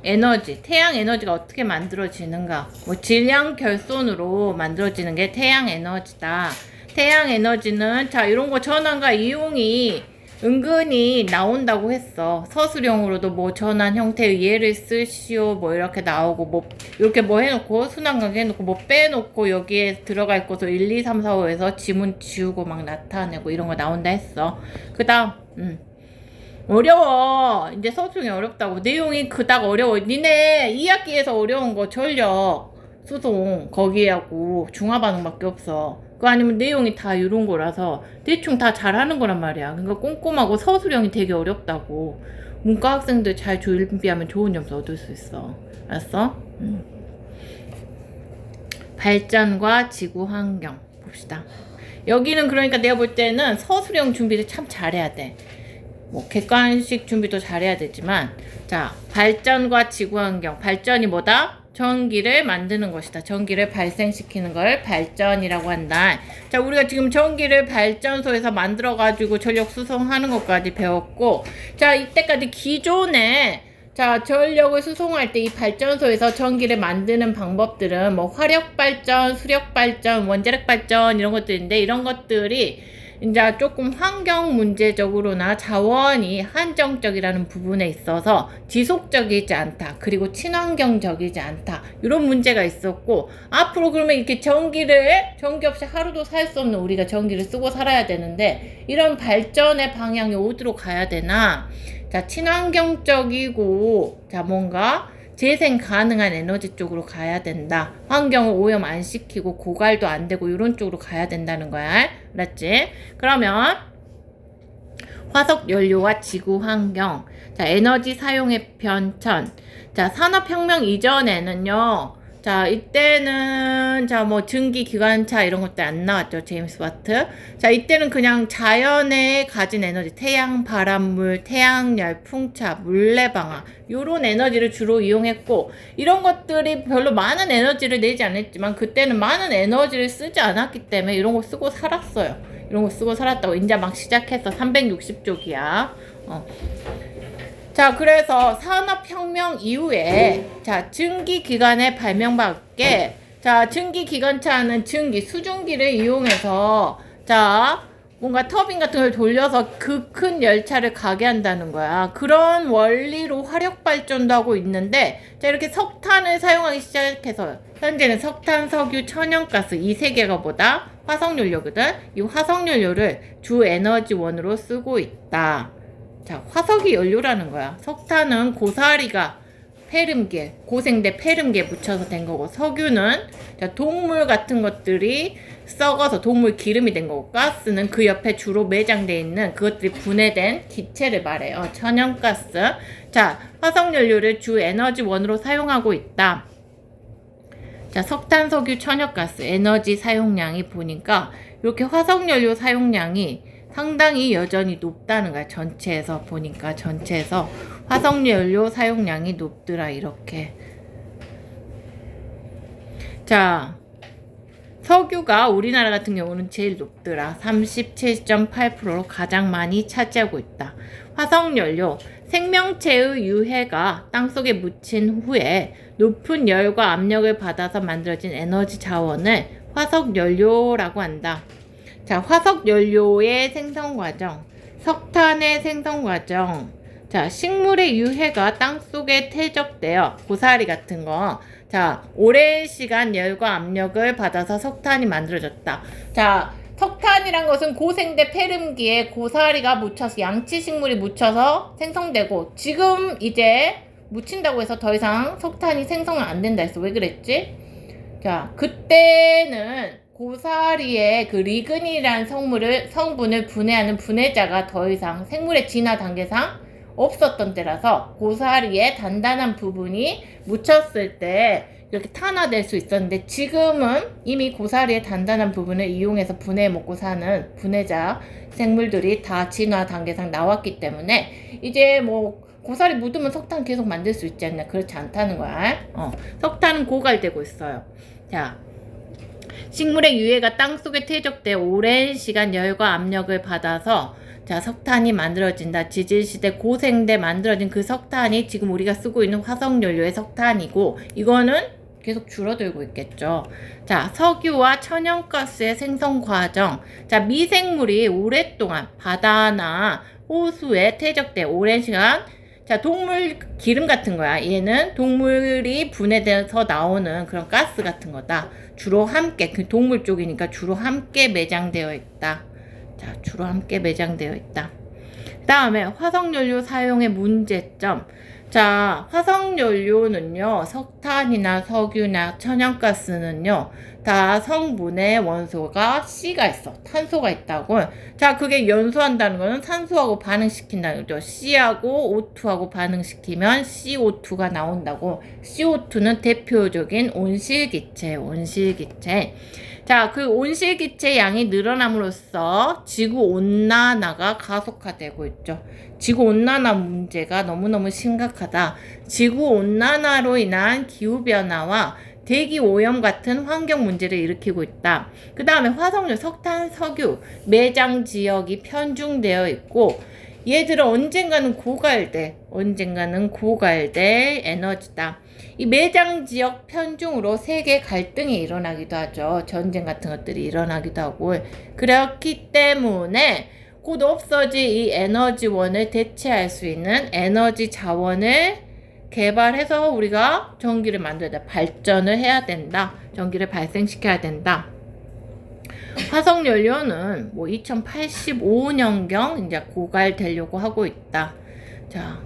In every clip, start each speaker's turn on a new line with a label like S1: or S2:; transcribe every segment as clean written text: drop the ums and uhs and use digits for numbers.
S1: 에너지, 태양 에너지가 어떻게 만들어지는가? 뭐 질량 결손으로 만들어지는 게 태양 에너지다. 태양 에너지는 자 이런 거 전환과 이용이 은근히 나온다고 했어. 서술형으로도 뭐 전환 형태의 예를 쓰시오 뭐 이렇게 나오고 뭐 이렇게 뭐 해놓고 순환관계 해놓고 뭐 빼놓고 여기에 들어갈 것을 1, 2, 3, 4, 5에서 지문 지우고 막 나타내고 이런 거 나온다 했어. 그 다음 어려워. 이제 서술형이 어렵다고. 내용이 그닥 어려워. 니네 2학기에서 어려운 거 전력, 수송, 거기하고 중화반응밖에 없어. 그 아니면 내용이 다 이런 거라서 대충 다 잘하는 거란 말이야. 그러니까 꼼꼼하고 서술형이 되게 어렵다고. 문과 학생들 잘 준비하면 좋은 점수 얻을 수 있어. 알았어? 발전과 지구 환경 봅시다. 여기는 그러니까 내가 볼 때는 서술형 준비를 참 잘해야 돼. 뭐 객관식 준비도 잘해야 되지만 자 발전과 지구환경 발전이 뭐다? 전기를 만드는 것이다. 전기를 발생시키는 걸 발전이라고 한다. 자 우리가 지금 전기를 발전소에서 만들어 가지고 전력 수송하는 것까지 배웠고 자 이때까지 기존에 자 전력을 수송할 때 이 발전소에서 전기를 만드는 방법들은 뭐 화력발전, 수력발전, 원자력발전 이런 것들인데 이런 것들이 이제 조금 환경 문제적으로나 자원이 한정적이라는 부분에 있어서 지속적이지 않다. 그리고 친환경적이지 않다. 이런 문제가 있었고 앞으로 그러면 이렇게 전기 없이 하루도 살 수 없는 우리가 전기를 쓰고 살아야 되는데 이런 발전의 방향이 어디로 가야 되나? 자, 친환경적이고 자 뭔가 재생 가능한 에너지 쪽으로 가야 된다. 환경을 오염 안 시키고 고갈도 안 되고 이런 쪽으로 가야 된다는 거야. 알았지? 그러면 화석 연료와 지구 환경. 자, 에너지 사용의 변천. 자, 산업혁명 이전에는요. 자, 이때는 자, 뭐 증기 기관차 이런 것도 안 나왔죠. 제임스 와트. 자, 이때는 그냥 자연에 가진 에너지, 태양, 바람물, 태양열, 풍차, 물레방아 요런 에너지를 주로 이용했고 이런 것들이 별로 많은 에너지를 내지 않았지만 그때는 많은 에너지를 쓰지 않았기 때문에 이런 거 쓰고 살았어요. 이런 거 쓰고 살았다고 이제 막 시작해서 360쪽이야. 자, 그래서 산업혁명 이후에 자 증기기관의 발명밖에 자 증기기관차는 증기, 수증기를 이용해서 자 뭔가 터빈 같은 걸 돌려서 그 큰 열차를 가게 한다는 거야. 그런 원리로 화력발전도 하고 있는데 자 이렇게 석탄을 사용하기 시작해서 현재는 석탄, 석유, 천연가스 이 세 개가 뭐다? 화석연료거든. 이 화석연료를 주 에너지원으로 쓰고 있다. 자, 화석이 연료라는 거야. 석탄은 고사리가 폐름계, 고생대 폐름계 묻혀서 된 거고, 석유는 자, 동물 같은 것들이 썩어서 동물 기름이 된 거고, 가스는 그 옆에 주로 매장되어 있는 그것들이 분해된 기체를 말해요. 천연가스. 자, 화석연료를 주 에너지원으로 사용하고 있다. 자, 석탄, 석유, 천연가스 에너지 사용량이 보니까 이렇게 화석연료 사용량이 상당히 여전히 높다는 거야. 전체에서 보니까 전체에서 화석연료 사용량이 높더라. 이렇게. 자, 석유가 우리나라 같은 경우는 제일 높더라. 37.8%로 가장 많이 차지하고 있다. 화석연료, 생명체의 유해가 땅속에 묻힌 후에 높은 열과 압력을 받아서 만들어진 에너지 자원을 화석연료라고 한다. 자, 화석연료의 생성과정, 석탄의 생성과정, 자, 식물의 유해가 땅속에 퇴적되어 고사리 같은 거, 자, 오랜 시간 열과 압력을 받아서 석탄이 만들어졌다. 자, 석탄이란 것은 고생대 폐름기에 고사리가 묻혀서 양치식물이 묻혀서 생성되고 지금 이제 묻힌다고 해서 더 이상 석탄이 생성은 안 된다 했어. 왜 그랬지? 자, 그때는 고사리의 그 리그닌이라는 성분을 분해하는 분해자가 더 이상 생물의 진화 단계상 없었던 때라서 고사리의 단단한 부분이 묻혔을 때 이렇게 탄화될 수 있었는데 지금은 이미 고사리의 단단한 부분을 이용해서 분해해 먹고 사는 분해자 생물들이 다 진화 단계상 나왔기 때문에 이제 뭐 고사리 묻으면 석탄 계속 만들 수 있지 않냐. 그렇지 않다는 거야. 석탄은 고갈되고 있어요. 자, 식물의 유해가 땅속에 퇴적돼 오랜 시간 열과 압력을 받아서 자, 석탄이 만들어진다. 지질시대 고생대 만들어진 그 석탄이 지금 우리가 쓰고 있는 화석연료의 석탄이고, 이거는 계속 줄어들고 있겠죠. 자, 석유와 천연가스의 생성 과정. 자, 미생물이 오랫동안 바다나 호수에 퇴적돼 오랜 시간, 자, 동물 기름 같은 거야. 얘는 동물이 분해돼서 나오는 그런 가스 같은 거다. 주로 함께, 그 동물 쪽이니까 주로 함께 매장되어 있다. 자, 주로 함께 매장되어 있다. 그 다음에 화석연료 사용의 문제점. 자, 화석연료는요, 석탄이나 석유나 천연가스는요, 다 성분의 원소가 C가 있어. 탄소가 있다고. 자, 그게 연소한다는 거는 산소하고 반응시킨다는 거죠. C하고 O2하고 반응시키면 CO2가 나온다고. CO2는 대표적인 온실기체, 온실기체. 자, 그 온실기체 양이 늘어남으로써 지구온난화가 가속화되고 있죠. 지구온난화 문제가 너무너무 심각하다. 지구온난화로 인한 기후변화와 대기오염 같은 환경 문제를 일으키고 있다. 그 다음에 화석연료, 석탄, 석유, 매장 지역이 편중되어 있고, 얘들은 언젠가는 고갈될 에너지다. 이 매장 지역 편중으로 세계 갈등이 일어나기도 하죠. 전쟁 같은 것들이 일어나기도 하고. 그렇기 때문에 곧 없어질 이 에너지원을 대체할 수 있는 에너지 자원을 개발해서 우리가 전기를 만들어야 돼. 발전을 해야 된다. 전기를 발생시켜야 된다. 화석연료는 뭐 2085년경 이제 고갈되려고 하고 있다. 자,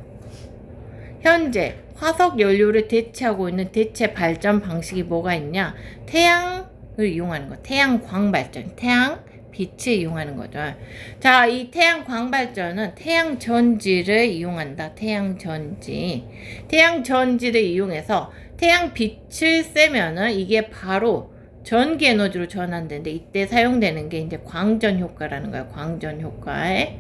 S1: 현재 화석연료를 대체하고 있는 대체 발전 방식이 뭐가 있냐? 태양을 이용하는 거. 태양광 발전. 태양 빛을 이용하는 거죠. 자, 이 태양광 발전은 태양전지를 이용한다. 태양전지. 태양전지를 이용해서 태양빛을 쐬면은 이게 바로 전기 에너지로 전환되는데, 이때 사용되는 게 이제 광전 효과라는 거야. 광전 효과에.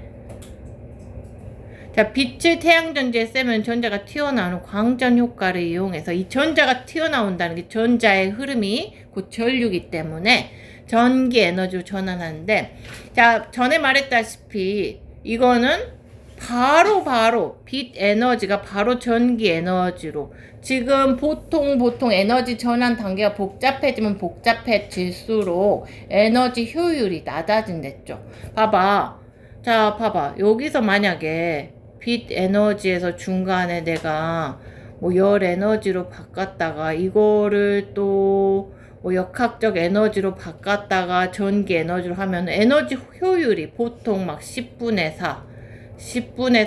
S1: 자, 빛을 태양전지에 쐬면 전자가 튀어나오는 광전 효과를 이용해서, 이 전자가 튀어나온다는 게 전자의 흐름이 곧 전류이기 때문에 전기 에너지로 전환하는데, 자, 전에 말했다시피 이거는 바로 빛 에너지가 바로 전기 에너지로, 지금 보통 에너지 전환 단계가 복잡해지면 복잡해질수록 에너지 효율이 낮아진댔죠. 봐봐. 자, 봐봐. 여기서 만약에 빛 에너지에서 중간에 내가 뭐 열 에너지로 바꿨다가 이거를 또 뭐 역학적 에너지로 바꿨다가 전기 에너지로 하면 에너지 효율이 보통 막 10분의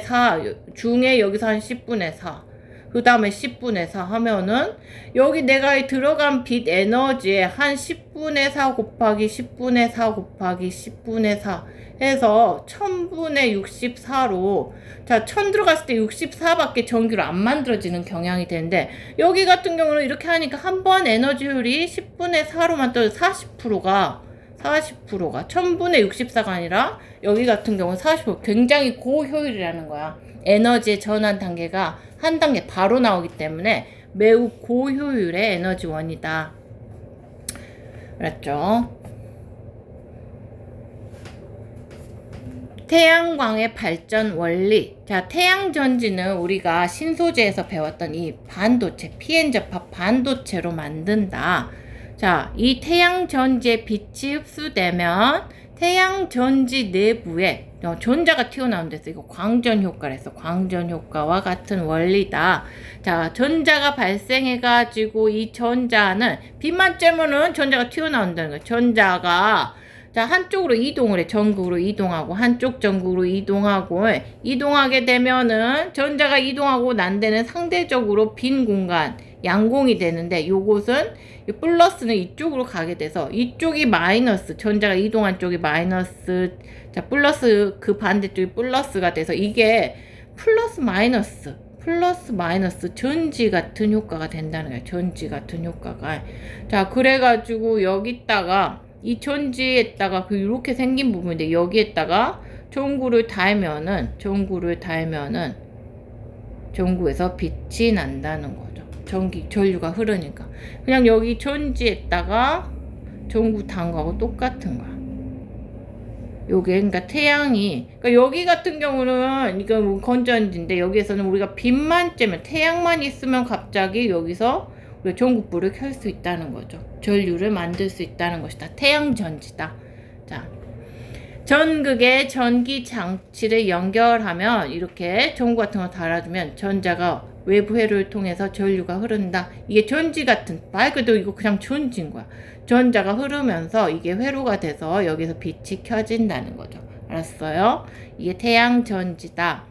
S1: 4 중에 여기서 한 10분의 4, 그 다음에 10분의 4 하면은 여기 내가 들어간 빛 에너지에 한 10분의 4 곱하기 10분의 4 곱하기 10분의 4 해서 1000분의 64로, 자, 1000 들어갔을 때 64밖에 전기로 안 만들어지는 경향이 되는데, 여기 같은 경우는 이렇게 하니까 한 번 에너지 효율이 10분의 4로만 떠도 40%가 1000분의 64가 아니라 여기 같은 경우는 40%, 굉장히 고효율이라는 거야. 에너지의 전환 단계가 한 단계 바로 나오기 때문에 매우 고효율의 에너지원이다. 그랬죠? 태양광의 발전 원리. 자, 태양전지는 우리가 신소재에서 배웠던 이 반도체, PN 접합 반도체로 만든다. 자, 이 태양전지에 빛이 흡수되면 태양전지 내부에 전자가 튀어나온댔어. 이거 광전 효과랬어. 광전 효과와 같은 원리다. 자, 전자가 발생해가지고 이 전자는 빛만 쬐면은 전자가 튀어나온다는 거야. 전자가, 자, 한쪽으로 이동을 해. 전극으로 이동하고, 한쪽 전극으로 이동하게 되면은 전자가 이동하고 난 데는 상대적으로 빈 공간, 양공이 되는데, 요것은 플러스는 이쪽으로 가게 돼서 이쪽이 마이너스, 전자가 이동한 쪽이 마이너스, 자, 플러스 그 반대쪽이 플러스가 돼서 이게 플러스 마이너스 전지 같은 효과가 된다는 거예요. 전지 같은 효과가. 자, 그래가지고 여기다가 이 전지에다가 그 이렇게 생긴 부분인데, 여기에다가 전구를 달면은 전구에서 빛이 난다는 거죠. 전류가 흐르니까. 그냥 여기 전지에다가 전구 단 거하고 똑같은 거야. 요게 그러니까 태양이 그러니까 여기 같은 경우는 이거 뭐 건전지인데 여기에서는 우리가 빛만 쬐면 태양만 있으면 갑자기 여기서 우리가 전구불을 켤 수 있다는 거죠. 전류를 만들 수 있다는 것이다. 태양전지다. 자, 전극에 전기 장치를 연결하면 이렇게 전구 같은 거 달아주면 전자가 외부 회로를 통해서 전류가 흐른다. 이게 전지 같은 말 그대로 이거 그냥 전지인 거야. 전자가 흐르면서 이게 회로가 돼서 여기서 빛이 켜진다는 거죠. 알았어요? 이게 태양 전지다.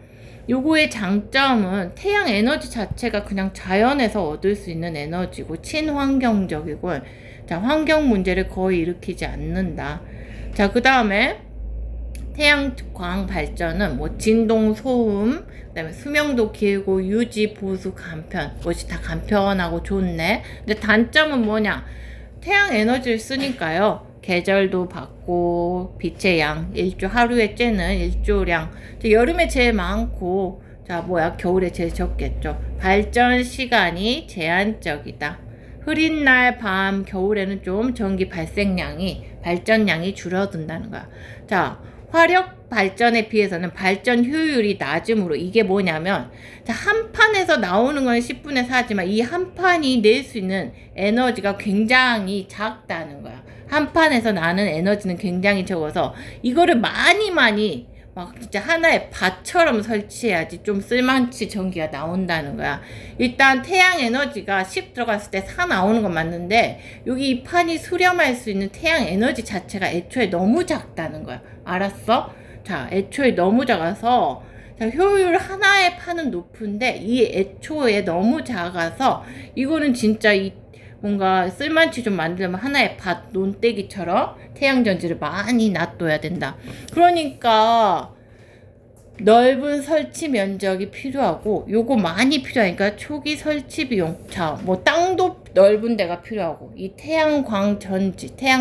S1: 요거의 장점은 태양 에너지 자체가 그냥 자연에서 얻을 수 있는 에너지고 친환경적이고 자, 환경 문제를 거의 일으키지 않는다. 자, 그 다음에 태양광 발전은 뭐 진동, 소음, 그다음에 수명도 길고 유지, 보수, 간편, 것이 다 간편하고 좋네. 근데 단점은 뭐냐? 태양 에너지를 쓰니까요. 계절도 받고 빛의 양, 하루에 쬐는 일조량. 여름에 제일 많고, 자 뭐야 겨울에 제일 적겠죠. 발전 시간이 제한적이다. 흐린 날, 밤, 겨울에는 좀 전기 발전량이 줄어든다는 거야. 자, 화력 발전에 비해서는 발전 효율이 낮으므로 이게 뭐냐면 자, 한 판에서 나오는 건 10분의 4지만 이 한 판이 낼 수 있는 에너지가 굉장히 작다는 거야. 한 판에서 나는 에너지는 굉장히 적어서 이거를 많이 막 진짜 하나의 밭처럼 설치해야지 좀 쓸만치 전기가 나온다는 거야. 일단 태양 에너지가 10 들어갔을 때 4 나오는 건 맞는데 여기 이 판이 수렴할 수 있는 태양 에너지 자체가 애초에 너무 작다는 거야. 알았어? 자, 애초에 너무 작아서 자, 효율 하나의 판은 높은데 이 애초에 너무 작아서 이거는 진짜 이 뭔가 쓸만치 좀 만들려면 하나의 밭, 논대기처럼 태양전지를 많이 놔둬야 된다. 그러니까 넓은 설치 면적이 필요하고 요거 많이 필요하니까 초기 설치 비용. 자, 뭐 땅도 넓은 데가 필요하고 이 태양전지도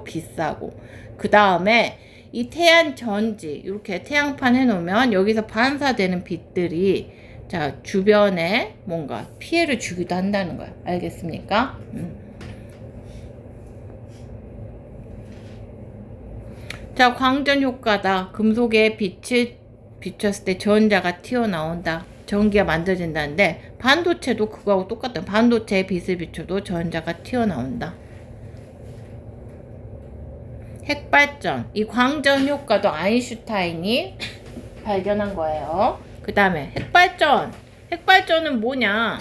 S1: 비싸고 그 다음에 이 태양전지 이렇게 태양판 해놓으면 여기서 반사되는 빛들이 자, 주변에 뭔가 피해를 주기도 한다는 거야. 알겠습니까? 자, 광전 효과다. 금속에 빛을 비췄을 때 전자가 튀어나온다. 전기가 만들어진다는데 반도체도 그거하고 똑같다. 반도체에 빛을 비춰도 전자가 튀어나온다. 핵발전. 이 광전 효과도 아인슈타인이 발견한 거예요. 그 다음에 핵발전은 뭐냐?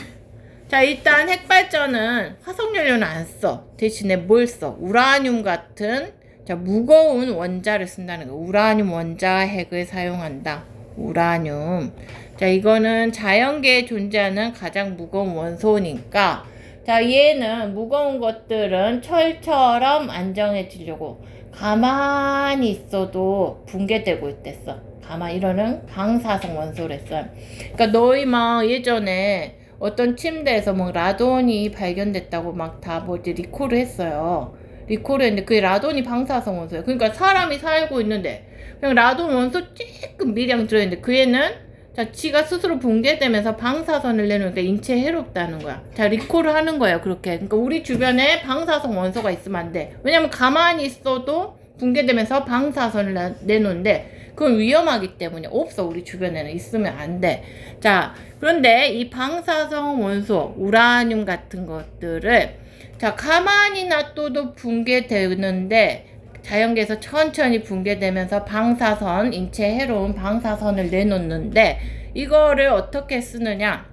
S1: 자, 일단 핵발전은 화석연료는 안 써. 대신에 뭘 써? 우라늄 같은 자, 무거운 원자를 쓴다는 거. 우라늄 원자 핵을 사용한다. 우라늄. 자, 이거는 자연계에 존재하는 가장 무거운 원소니까 자, 얘는 무거운 것들은 철처럼 안정해지려고 가만히 있어도 붕괴되고 있댔어. 가만히 이러는 방사성 원소랬어. 그러니까 너희 막 예전에 어떤 침대에서 뭐 라돈이 발견됐다고 막 다 뭐지 리콜을 했어요. 리콜을 했는데 그게 라돈이 방사성 원소예요. 그러니까 사람이 살고 있는데 그냥 라돈 원소 조금 미량 들어있는데 그 애는 자, 지가 스스로 붕괴되면서 방사선을 내놓으니까 인체에 해롭다는 거야. 자, 리콜을 하는 거예요. 그렇게. 그러니까 우리 주변에 방사성 원소가 있으면 안 돼. 왜냐면 가만히 있어도 붕괴되면서 방사선을 내놓는데 그건 위험하기 때문에 없어. 우리 주변에는 있으면 안 돼. 자, 그런데 이 방사성 원소, 우라늄 같은 것들을 자, 가만히 놔둬도 붕괴되는데 자연계에서 천천히 붕괴되면서 방사선, 인체에 해로운 방사선을 내놓는데 이거를 어떻게 쓰느냐?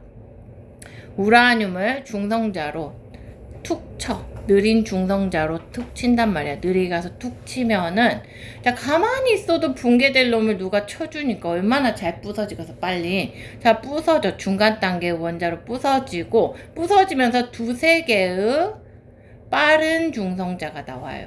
S1: 우라늄을 중성자로 툭 쳐. 느린 중성자로 툭 친단 말이야. 느리게 가서 툭 치면은 자, 가만히 있어도 붕괴될 놈을 누가 쳐주니까 얼마나 잘 부서지겠어. 빨리 자, 부서져. 중간 단계의 원자로 부서지고 부서지면서 두세 개의 빠른 중성자가 나와요.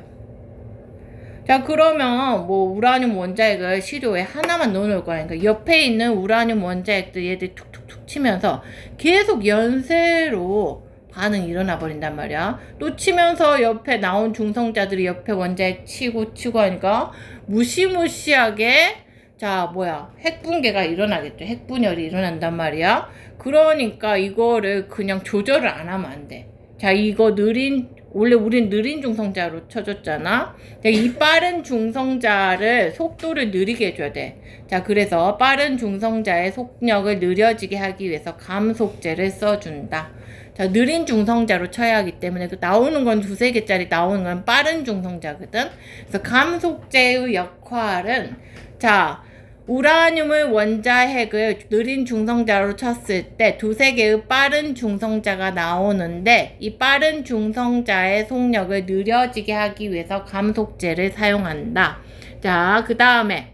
S1: 자, 그러면 뭐 우라늄 원자핵을 시료에 하나만 넣어놓을 거야. 그러니까 옆에 있는 우라늄 원자핵들 얘들 툭툭툭 치면서 계속 연쇄로 반응이 일어나 버린단 말이야. 또 치면서 옆에 나온 중성자들이 옆에 원자핵 치고 하니까 무시무시하게 자, 뭐야, 핵붕괴가 일어나겠죠. 핵분열이 일어난단 말이야. 그러니까 이거를 그냥 조절을 안 하면 안 돼. 자, 이거 느린 원래 우린 느린 중성자로 쳐줬잖아. 이 빠른 중성자를 속도를 느리게 해줘야 돼. 자, 그래서 빠른 중성자의 속력을 느려지게 하기 위해서 감속제를 써준다. 자, 느린 중성자로 쳐야 하기 때문에 그 나오는 건 두세 개짜리 나오는 건 빠른 중성자거든. 그래서 감속제의 역할은, 자, 우라늄의 원자핵을 느린 중성자로 쳤을 때 두세 개의 빠른 중성자가 나오는데, 이 빠른 중성자의 속력을 느려지게 하기 위해서 감속제를 사용한다. 자, 그 다음에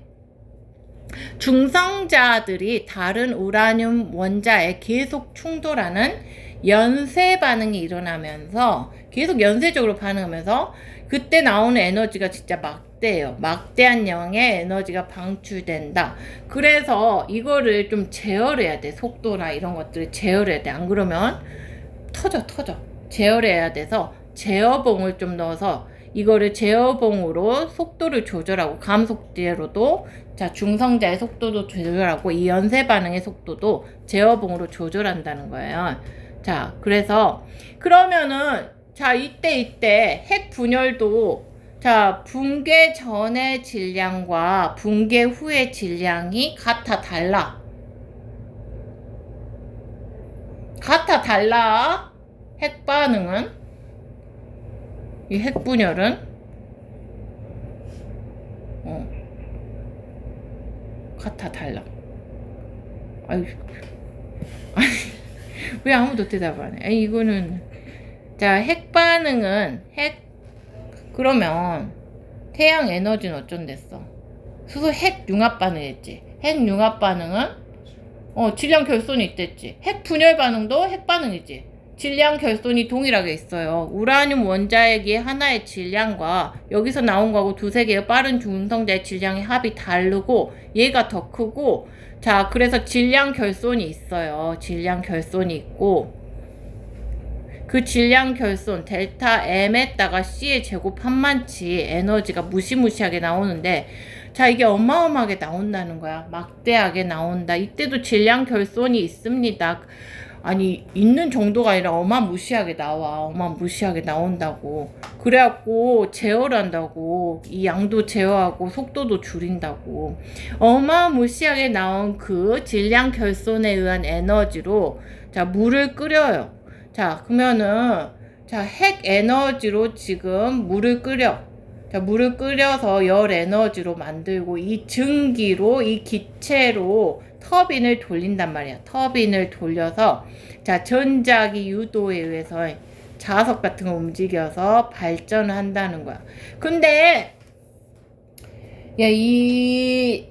S1: 중성자들이 다른 우라늄 원자에 계속 충돌하는 연쇄 반응이 일어나면서 계속 연쇄적으로 반응하면서 그때 나오는 에너지가 진짜 막대예요. 막대한 양의 에너지가 방출된다. 그래서 이거를 좀 제어해야 돼. 속도나 이런 것들을 제어해야 돼. 안 그러면 터져. 제어해야 돼서 제어봉을 좀 넣어서 이거를 제어봉으로 속도를 조절하고 감속제로도 자 중성자의 속도도 조절하고 이 연쇄 반응의 속도도 제어봉으로 조절한다는 거예요. 자, 그래서 그러면은 자 이때 핵 분열도 자 붕괴 전의 질량과 붕괴 후의 질량이 같아 달라. 핵 반응은 이 핵 분열은 같아 달라. 아니 왜 아무도 대답 안 해? 아니, 이거는 자 핵 반응은 그러면 태양 에너지는 어쩐댔어? 수소 핵 융합 반응했지. 핵 융합 반응은 질량 결손이 있댔지. 핵 분열 반응도 핵 반응이지. 질량 결손이 동일하게 있어요. 우라늄 원자핵이 하나의 질량과 여기서 나온 거하고 두세 개의 빠른 중성자의 질량의 합이 다르고 얘가 더 크고 자 그래서 질량 결손이 있어요. 질량 결손이 있고 그 질량 결손 델타 M에다가 C의 제곱한만치 에너지가 무시무시하게 나오는데 자 이게 어마어마하게 나온다는 거야. 막대하게 나온다. 이때도 질량 결손이 있습니다. 아니 있는 정도가 아니라 어마무시하게 나와. 어마무시하게 나온다고. 그래갖고 제어를 한다고. 이 양도 제어하고 속도도 줄인다고. 어마무시하게 나온 그 질량 결손에 의한 에너지로 자 물을 끓여요. 자 그러면은 자 핵 에너지로 지금 물을 끓여. 자 물을 끓여서 열 에너지로 만들고 이 증기로 이 기체로 터빈을 돌린단 말이야. 터빈을 돌려서 자 전자기 유도에 의해서 자석 같은 거 움직여서 발전을 한다는 거야. 근데 야 이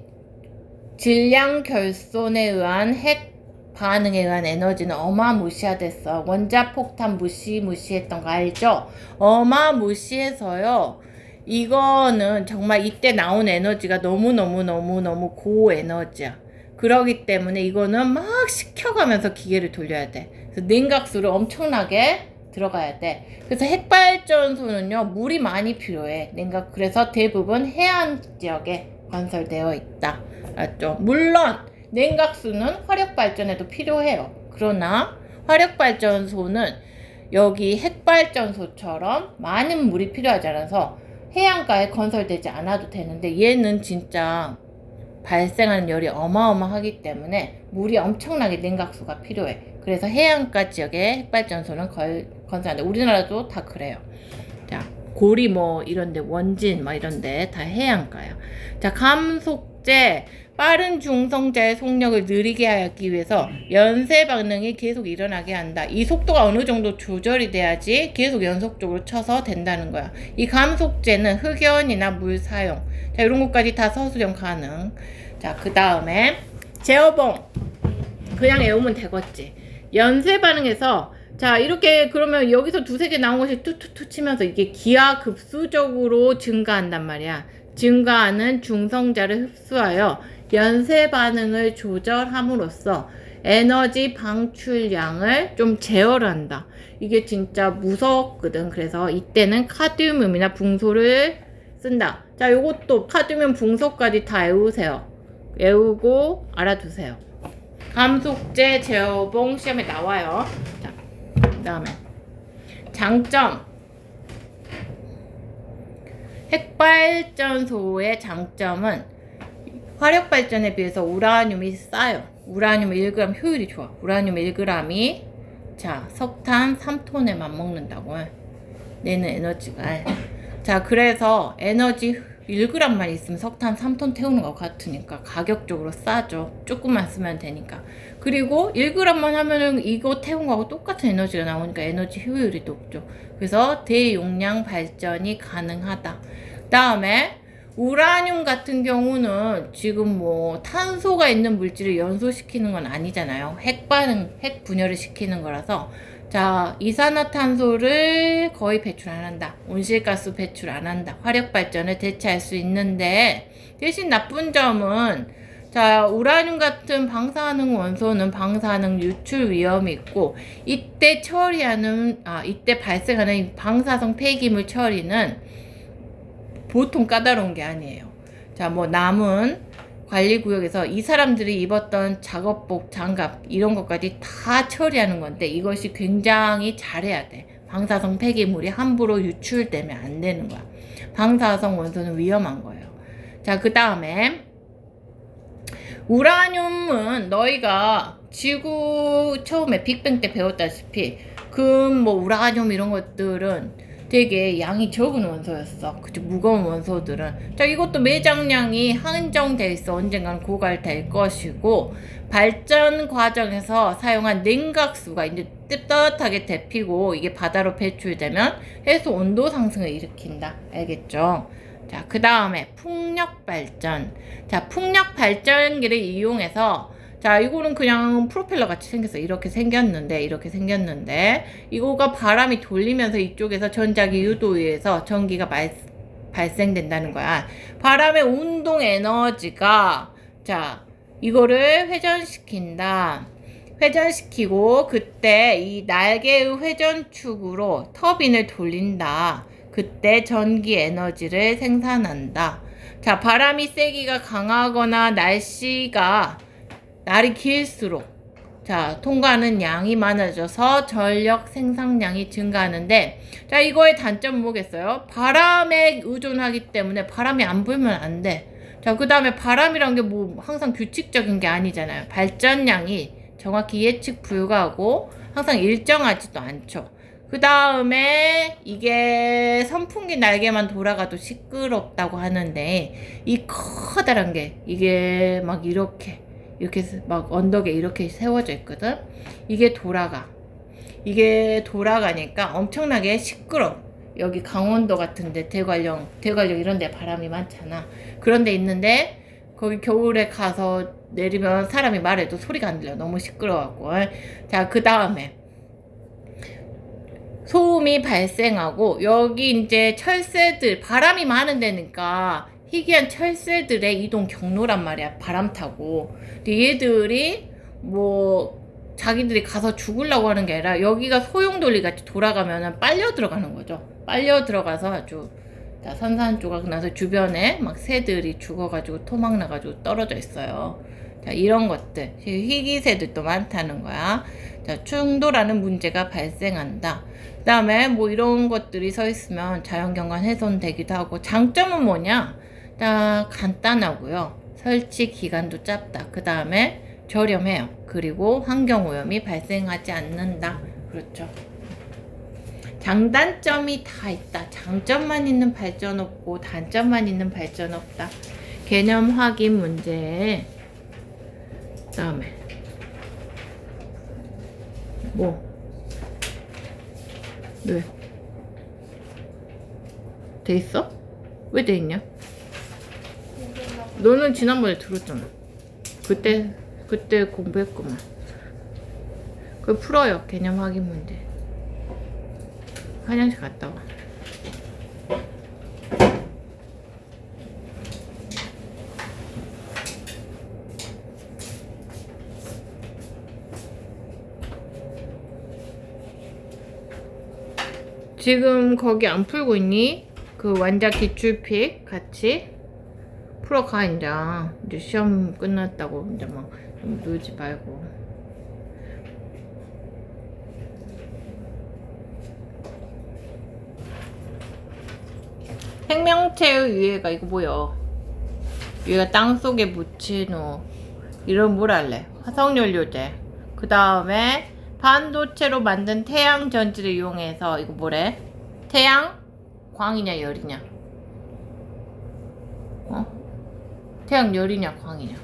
S1: 질량 결손에 의한 핵 반응에 의한 에너지는 어마무시하댔어. 원자폭탄 무시했던 거 알죠? 어마무시해서요. 이거는 정말 이때 나온 에너지가 너무 고에너지야. 그러기 때문에 이거는 막 식혀가면서 기계를 돌려야 돼. 그래서 냉각수를 엄청나게 들어가야 돼. 그래서 핵발전소는요 물이 많이 필요해. 그래서 대부분 해안 지역에 건설되어 있다. 알았죠? 물론 냉각수는 화력발전에도 필요해요. 그러나 화력발전소는 여기 핵발전소처럼 많은 물이 필요하지 않아서 해안가에 건설되지 않아도 되는데 얘는 진짜 발생하는 열이 어마어마하기 때문에 물이 엄청나게 냉각수가 필요해. 그래서 해안가 지역에 핵발전소는 건설한다. 우리나라도 다 그래요. 자, 고리 뭐 이런데 원진 막 이런데 다 해안가야. 자, 감속제 빠른 중성자의 속력을 느리게 하기 위해서 연쇄 반응이 계속 일어나게 한다. 이 속도가 어느 정도 조절이 돼야지 계속 연속적으로 쳐서 된다는 거야. 이 감속제는 흑연이나 물 사용. 자, 이런 것까지 다 서술형 가능. 자, 그 다음에 제어봉. 그냥 외우면 되겠지. 연쇄 반응에서 자, 이렇게 그러면 여기서 두세 개 나온 것이 툭툭툭 치면서 이게 기하급수적으로 증가한단 말이야. 증가하는 중성자를 흡수하여 연쇄 반응을 조절함으로써 에너지 방출량을 좀 제어를 한다. 이게 진짜 무섭거든. 그래서 이때는 카드뮴이나 붕소를 쓴다. 자, 요것도 카드뮴, 붕소까지 다 외우세요. 외우고 알아두세요. 감속제, 제어봉 시험에 나와요. 자, 그 다음에 장점. 핵발전소의 장점은 화력 발전에 비해서 우라늄이 싸요. 우라늄 1g 효율이 좋아. 우라늄 1g이 자 석탄 3톤에 맞먹는다고 내는 에너지가. 자 그래서 에너지 1g만 있으면 석탄 3톤 태우는 것 같으니까 가격적으로 싸죠. 조금만 쓰면 되니까. 그리고 1g만 하면은 이거 태운 거하고 똑같은 에너지가 나오니까 에너지 효율이 높죠. 그래서 대용량 발전이 가능하다. 그 다음에 우라늄 같은 경우는 지금 뭐 탄소가 있는 물질을 연소시키는 건 아니잖아요. 핵 분열을 시키는 거라서 자 이산화탄소를 거의 배출 안 한다. 온실가스 배출 안 한다. 화력 발전을 대체할 수 있는데 대신 나쁜 점은 자 우라늄 같은 방사능 원소는 방사능 유출 위험이 있고 이때 이때 발생하는 방사성 폐기물 처리는 보통 까다로운 게 아니에요. 자 뭐 남은 관리구역에서 이 사람들이 입었던 작업복, 장갑 이런 것까지 다 처리하는 건데 이것이 굉장히 잘해야 돼. 방사성 폐기물이 함부로 유출되면 안 되는 거야. 방사성 원소는 위험한 거예요. 자 그 다음에 우라늄은 너희가 지구 처음에 빅뱅 때 배웠다시피 금, 뭐 우라늄 이런 것들은 되게 양이 적은 원소였어. 그쵸? 무거운 원소들은. 자, 이것도 매장량이 한정돼 있어. 언젠가는 고갈될 것이고, 발전 과정에서 사용한 냉각수가 이제 뜨뜻하게 데피고, 이게 바다로 배출되면 해수 온도 상승을 일으킨다. 알겠죠? 자, 그 다음에 풍력 발전. 자, 풍력 발전기를 이용해서 자, 이거는 그냥 프로펠러 같이 생겼어. 이렇게 생겼는데, 이거가 바람이 돌리면서 이쪽에서 전자기 유도에 의해서 전기가 발생된다는 거야. 바람의 운동 에너지가, 자, 이거를 회전시킨다. 회전시키고, 그때 이 날개의 회전축으로 터빈을 돌린다. 그때 전기 에너지를 생산한다. 자, 바람이 세기가 강하거나 날이 길수록 자 통과하는 양이 많아져서 전력 생산량이 증가하는데 자 이거의 단점은 뭐겠어요? 바람에 의존하기 때문에 바람이 안 불면 안 돼. 자 그 다음에 바람이란 게 뭐 항상 규칙적인 게 아니잖아요. 발전량이 정확히 예측 불가하고 항상 일정하지도 않죠. 그 다음에 이게 선풍기 날개만 돌아가도 시끄럽다고 하는데 이 커다란 게 이게 막 이렇게 막 언덕에 이렇게 세워져 있거든. 이게 돌아가니까 엄청나게 시끄러워. 여기 강원도 같은데 대관령 이런 데 바람이 많잖아. 그런 데 있는데 거기 겨울에 가서 내리면 사람이 말해도 소리가 안 들려. 너무 시끄러워갖고. 자, 그 다음에 소음이 발생하고 여기 이제 철새들 바람이 많은 데니까 희귀한 철새들의 이동 경로란 말이야. 바람 타고. 근데 얘들이 뭐 자기들이 가서 죽으려고 하는 게 아니라 여기가 소용돌이 같이 돌아가면은 빨려 들어가는 거죠. 빨려 들어가서 아주 산산조각 나서 주변에 막 새들이 죽어가지고 토막 나가지고 떨어져 있어요. 자, 이런 것들 희귀새들도 많다는 거야. 자, 충돌하는 문제가 발생한다. 그 다음에 뭐 이런 것들이 서 있으면 자연경관 훼손되기도 하고 장점은 뭐냐? 간단하고요. 설치 기간도 짧다. 그 다음에 저렴해요. 그리고 환경오염이 발생하지 않는다. 그렇죠. 장단점이 다 있다. 장점만 있는 발전 없고 단점만 있는 발전 없다. 개념 확인 문제. 그 다음에 뭐? 왜? 돼 있어? 왜 돼 있냐? 너는 지난번에 들었잖아. 그때 공부했구만. 그거 풀어요. 개념 확인 문제. 화장실 갔다 와. 지금 거기 안 풀고 있니? 그 완자 기출픽 같이 풀어가. 이제 시험 끝났다고 이제 막 좀 놀지 말고. 생명체의 유해가 이거 뭐야? 유해가 땅속에 묻힌 후 이런 뭘 할래? 화석연료제. 그 다음에 반도체로 만든 태양 전지를 이용해서 이거 뭐래? 태양 광이냐 열이냐? 태양 열이냐 광이냐?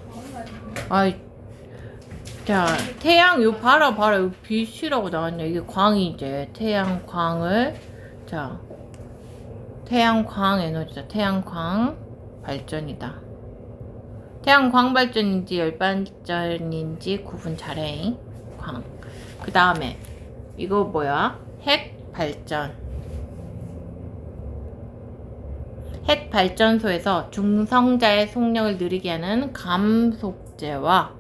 S1: 아이, 자 태양 요 봐라 요 빛이라고 나왔냐? 이게 광이지. 태양 광을 자 태양광 에너지다. 태양광 발전이다. 태양광 발전인지 열발전인지 구분 잘해. 광. 그 다음에 이거 뭐야? 핵 발전. 핵 발전소에서 중성자의 속력을 느리게 하는 감속제와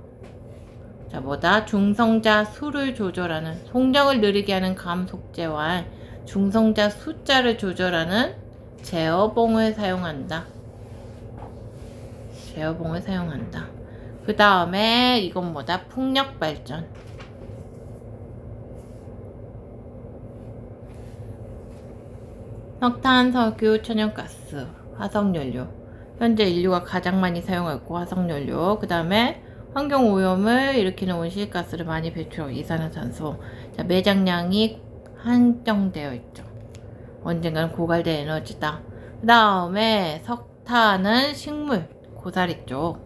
S1: 자 뭐다? 중성자 수를 조절하는 속력을 느리게 하는 감속제와 중성자 숫자를 조절하는 제어봉을 사용한다. 제어봉을 사용한다. 그 다음에 이건 뭐다? 풍력 발전. 석탄, 석유, 천연가스, 화석연료. 현재 인류가 가장 많이 사용하고 화석연료. 그 다음에 환경오염을 일으키는 온실가스를 많이 배출하고 이산화탄소. 자, 매장량이 한정되어 있죠. 언젠가는 고갈될 에너지다. 그 다음에 석탄은 식물, 고사리 쪽.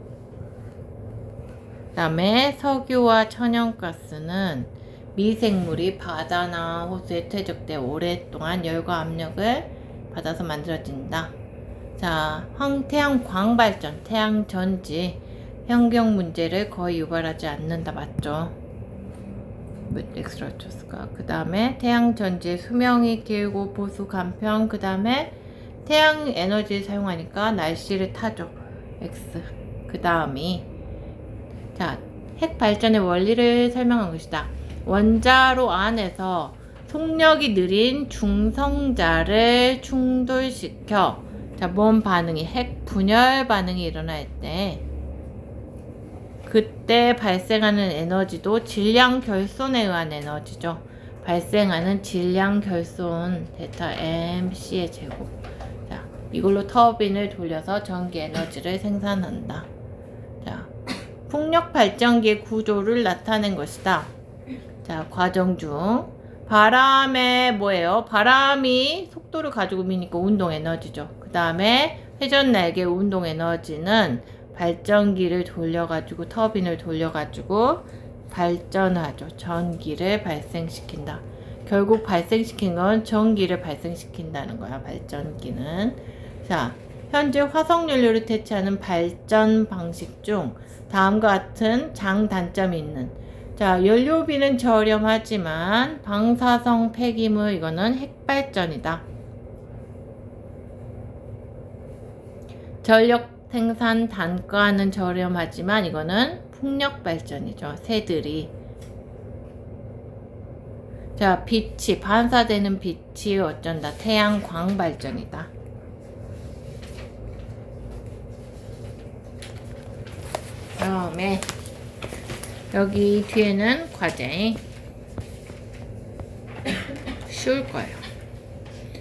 S1: 그 다음에 석유와 천연가스는 미생물이 바다나 호수에 퇴적돼 오랫동안 열과 압력을 받아서 만들어진다. 자, 태양광 발전, 태양전지, 환경 문제를 거의 유발하지 않는다. 맞죠? 엑스트라초스가. 그 다음에 태양전지의 수명이 길고 보수 간편. 그 다음에 태양 에너지를 사용하니까 날씨를 타죠. X. 그 다음이 자, 핵 발전의 원리를 설명한 것이다. 원자로 안에서 속력이 느린 중성자를 충돌시켜 자, 뭔 반응이 핵 분열 반응이 일어날 때 그때 발생하는 에너지도 질량 결손에 의한 에너지죠. 발생하는 질량 결손 데타 MC의 제곱. 자, 이걸로 터빈을 돌려서 전기 에너지를 생산한다. 자, 풍력 발전기의 구조를 나타낸 것이다. 자, 과정 중 바람에 뭐예요? 바람이 속도를 가지고 미니까 운동 에너지죠. 그 다음에 회전 날개 운동 에너지는 발전기를 돌려가지고 터빈을 돌려가지고 발전하죠. 전기를 발생시킨다. 결국 발생시킨 건 전기를 발생시킨다는 거야. 발전기는. 자, 현재 화석연료를 대체하는 발전 방식 중 다음과 같은 장단점이 있는 자, 연료비는 저렴하지만 방사성 폐기물 이거는 핵발전이다. 전력 생산 단가는 저렴하지만 이거는 풍력 발전이죠. 새들이 자, 빛이 반사되는 빛이 어쩐다. 태양광 발전이다. 다음에 여기 뒤에는 과제 쉬울 거예요.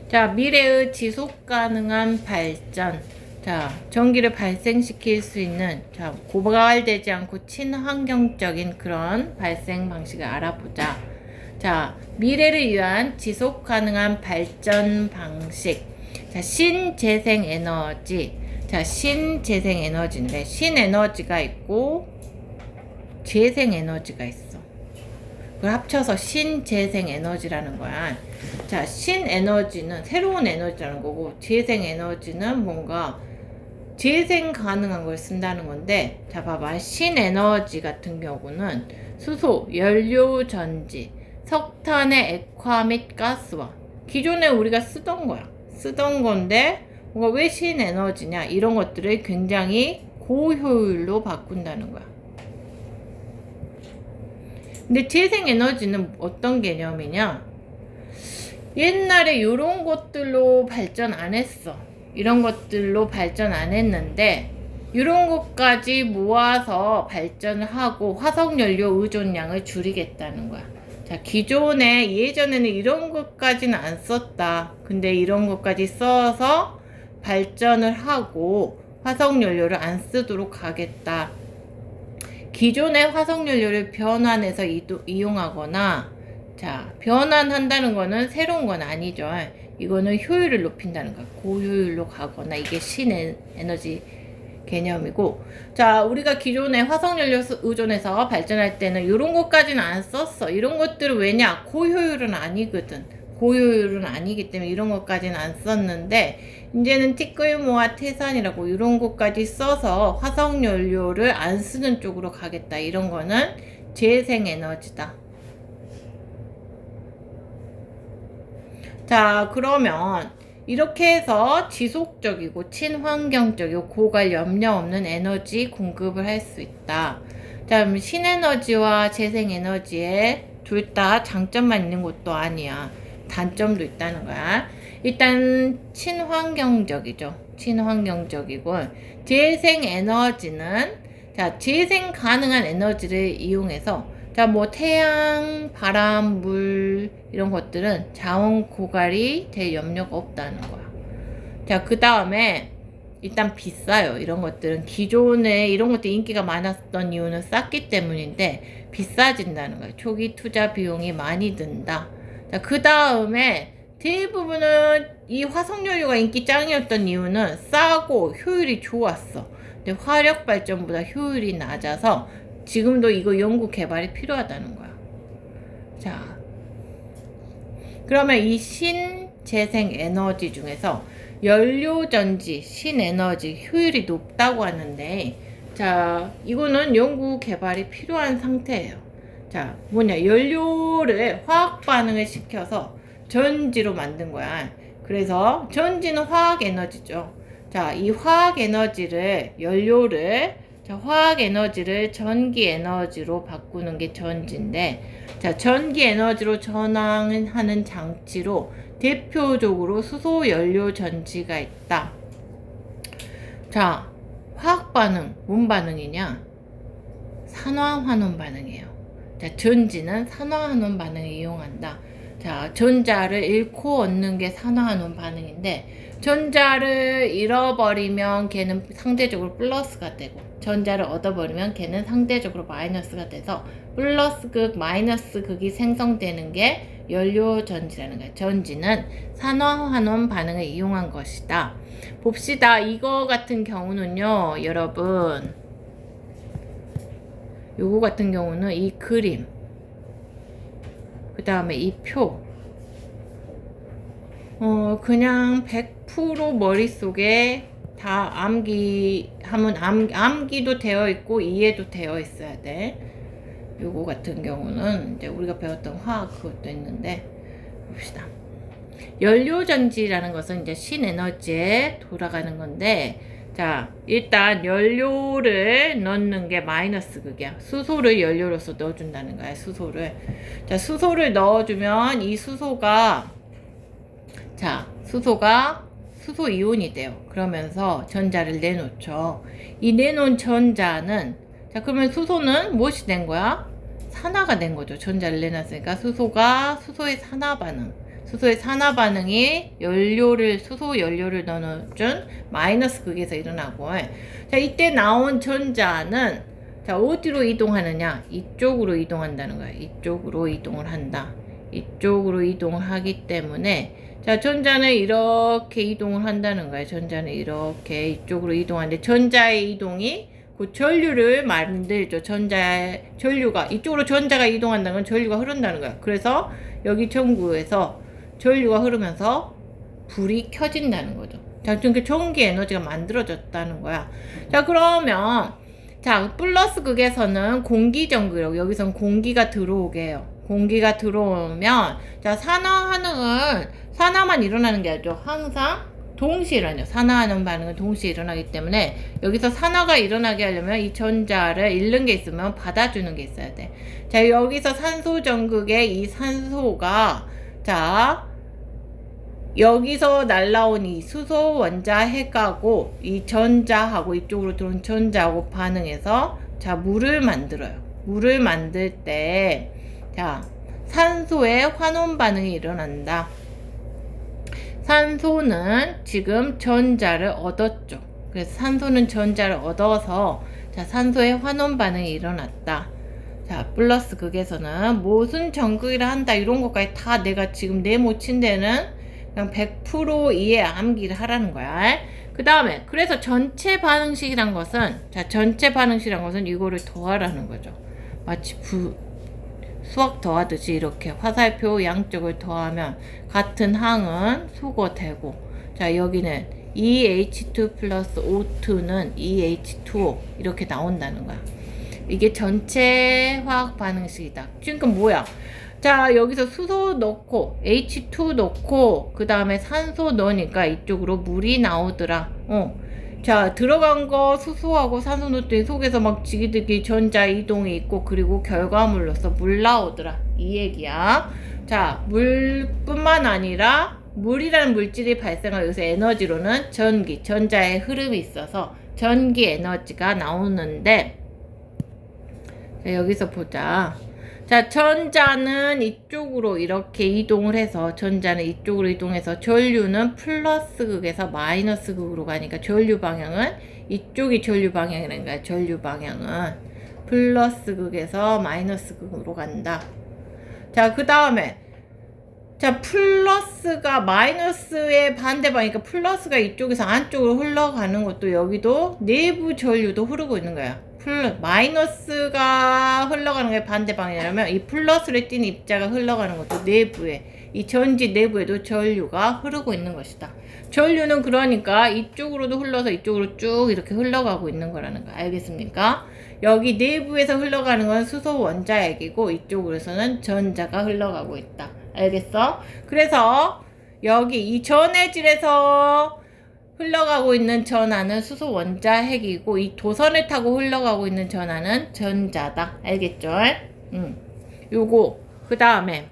S1: 자, 미래의 지속 가능한 발전. 자, 전기를 발생시킬 수 있는 자, 고갈되지 않고 친환경적인 그런 발생 방식을 알아보자. 자, 미래를 위한 지속 가능한 발전 방식. 자, 신재생 에너지. 자, 신재생 에너지인데 신에너지가 있고 재생 에너지가 있어. 그걸 합쳐서 신재생 에너지라는 거야. 자, 신에너지는 새로운 에너지라는 거고 재생 에너지는 뭔가 재생 가능한 걸 쓴다는 건데 자, 봐봐. 신에너지 같은 경우는 수소, 연료 전지, 석탄의 액화 및 가스와 기존에 우리가 쓰던 거야. 쓰던 건데 뭔가 왜 신에너지냐 이런 것들을 굉장히 고효율로 바꾼다는 거야. 근데 재생에너지는 어떤 개념이냐? 옛날에 이런 것들로 발전 안 했어. 이런 것들로 발전 안 했는데 이런 것까지 모아서 발전을 하고 화석연료 의존량을 줄이겠다는 거야. 자, 기존에 예전에는 이런 것까지는 안 썼다. 근데 이런 것까지 써서 발전을 하고 화석연료를 안 쓰도록 하겠다. 기존의 화석연료를 변환해서 이용하거나, 자, 변환한다는 거는 새로운 건 아니죠. 이거는 효율을 높인다는 거야. 고효율로 가거나, 이게 신에너지 개념이고, 자, 우리가 기존에 화석연료 의존해서 발전할 때는 이런 것까지는 안 썼어. 이런 것들은 왜냐? 고효율은 아니거든. 고효율은 아니기 때문에 이런 것까지는 안 썼는데, 이제는 티끌모아 태산이라고 이런 것까지 써서 화석연료를 안 쓰는 쪽으로 가겠다. 이런 거는 재생에너지다. 자, 그러면 이렇게 해서 지속적이고 친환경적이고 고갈 염려 없는 에너지 공급을 할 수 있다. 자, 그럼 신에너지와 재생에너지에 둘 다 장점만 있는 것도 아니야. 단점도 있다는 거야. 일단 친환경적이죠. 친환경적이고, 재생에너지는, 자, 재생 가능한 에너지를 이용해서, 자, 뭐 태양, 바람, 물 이런 것들은 자원 고갈이 될 염려가 없다는 거야. 자, 그 다음에 일단 비싸요. 이런 것들은 기존에 이런 것들 인기가 많았던 이유는 쌌기 때문인데 비싸진다는 거예요. 초기 투자 비용이 많이 든다. 자, 그 다음에 대부분은 이 화석연료가 인기 짱이었던 이유는 싸고 효율이 좋았어. 근데 화력 발전보다 효율이 낮아서 지금도 이거 연구 개발이 필요하다는 거야. 자, 그러면 이 신재생 에너지 중에서 연료전지, 신에너지 효율이 높다고 하는데, 자, 이거는 연구 개발이 필요한 상태예요. 자, 뭐냐, 연료를 화학 반응을 시켜서 전지로 만든 거야. 그래서 전지는 화학 에너지죠. 자, 이 화학 에너지를, 연료를, 자, 화학 에너지를 전기 에너지로 바꾸는 게 전지인데, 자, 전기 에너지로 전환하는 장치로 대표적으로 수소 연료 전지가 있다. 자, 화학 반응, 뭔 반응이냐? 산화환원 반응이에요. 자, 전지는 산화환원 반응을 이용한다. 자, 전자를 잃고 얻는 게 산화환원 반응인데, 전자를 잃어버리면 걔는 상대적으로 플러스가 되고, 전자를 얻어버리면 걔는 상대적으로 마이너스가 돼서 플러스 극, 마이너스 극이 생성되는 게 연료 전지라는 거예요. 전지는 산화환원 반응을 이용한 것이다. 봅시다. 이거 같은 경우는요, 여러분, 요거 같은 경우는 이 그림, 그 다음에 이 표, 그냥 100% 머릿속에 다 암기도 되어 있고 이해도 되어 있어야 돼. 요거 같은 경우는 이제 우리가 배웠던 화학 그것도 있는데, 봅시다. 연료전지라는 것은 이제 신에너지에 돌아가는 건데, 자, 일단 연료를 넣는 게 마이너스 극이야. 수소를 연료로서 넣어준다는 거야, 수소를. 자, 수소를 넣어주면 이 수소가, 자, 수소가 수소 이온이 돼요. 그러면서 전자를 내놓죠. 이 내놓은 전자는, 자, 그러면 수소는 무엇이 된 거야? 산화가 된 거죠. 전자를 내놨으니까 수소의 산화 반응. 수소의 산화 반응이 수소 연료를 넣어준 마이너스 극에서 일어나고, 자, 이때 나온 전자는, 자, 어디로 이동하느냐? 이쪽으로 이동한다는 거야. 이쪽으로 이동을 한다. 이쪽으로 이동을 하기 때문에, 자, 전자는 이렇게 이동을 한다는 거야. 전자는 이렇게 이쪽으로 이동하는데, 전자의 이동이 그 전류를 만들죠. 전류가, 이쪽으로 전자가 이동한다는 건 전류가 흐른다는 거야. 그래서 여기 전구에서 전류가 흐르면서 불이 켜진다는 거죠. 자, 그러니까 전기 에너지가 만들어졌다는 거야. 자, 그러면, 자, 플러스 극에서는 공기전기라고, 여기선 공기가 들어오게 해요. 공기가 들어오면, 자, 산화만 일어나는 게 아니죠. 항상 동시에 일어나요. 산화하는 반응은 동시에 일어나기 때문에 여기서 산화가 일어나게 하려면 이 전자를 잃는 게 있으면 받아주는 게 있어야 돼. 자, 여기서 산소 전극에 이 산소가, 자, 여기서 날라온 이 수소 원자 핵하고 이 전자하고 이쪽으로 들어온 전자하고 반응해서, 자, 물을 만들어요. 물을 만들 때, 자, 산소의 환원 반응이 일어난다. 산소는 지금 전자를 얻었죠. 그래서 산소는 전자를 얻어서 자, 산소의 환원 반응이 일어났다. 자, 플러스 극에서는 무슨 전극이라 한다 이런 것까지 다 내가 지금 네모친 데는 그냥 100% 이해 암기를 하라는 거야. 그 다음에 그래서 전체 반응식이란 것은 자, 전체 반응식이란 것은 이거를 더하라는 거죠. 마치 수학 더하듯이 이렇게 화살표 양쪽을 더하면 같은 항은 수거되고, 자, 여기는 EH2 플러스 O2는 EH2O 이렇게 나온다는 거야. 이게 전체 화학 반응식이다. 지금 뭐야? 자, 여기서 수소 넣고 H2 넣고 그 다음에 산소 넣으니까 이쪽으로 물이 나오더라. 자, 들어간 거 수소하고 산소 넣었더니 속에서 막 지기들끼리 전자 이동이 있고 그리고 결과물로서 물 나오더라. 이 얘기야. 자, 물뿐만 아니라 물이라는 물질이 발생한 여기서 에너지로는 전기, 전자의 흐름이 있어서 전기 에너지가 나오는데, 자, 여기서 보자. 자, 전자는 이쪽으로 이렇게 이동을 해서 전자는 이쪽으로 이동해서 전류는 플러스 극에서 마이너스 극으로 가니까 전류 방향은 이쪽이 전류 방향이라는 거야. 전류 방향은 플러스 극에서 마이너스 극으로 간다. 자, 그 다음에 자, 플러스가 마이너스의 반대방이니까 플러스가 이쪽에서 안쪽으로 흘러가는 것도 여기도 내부 전류도 흐르고 있는 거야. 마이너스가 흘러가는 게 반대방향이라면 이 플러스를 띤 입자가 흘러가는 것도 내부에, 이 전지 내부에도 전류가 흐르고 있는 것이다. 전류는 그러니까 이쪽으로도 흘러서 이쪽으로 쭉 이렇게 흘러가고 있는 거라는 거 알겠습니까? 여기 내부에서 흘러가는 건 수소 원자핵이고 이쪽으로서는 전자가 흘러가고 있다. 알겠어? 그래서 여기 이 전해질에서 흘러가고 있는 전하는 수소 원자핵이고 이 도선을 타고 흘러가고 있는 전하는 전자다. 알겠죠? 요거 그 다음에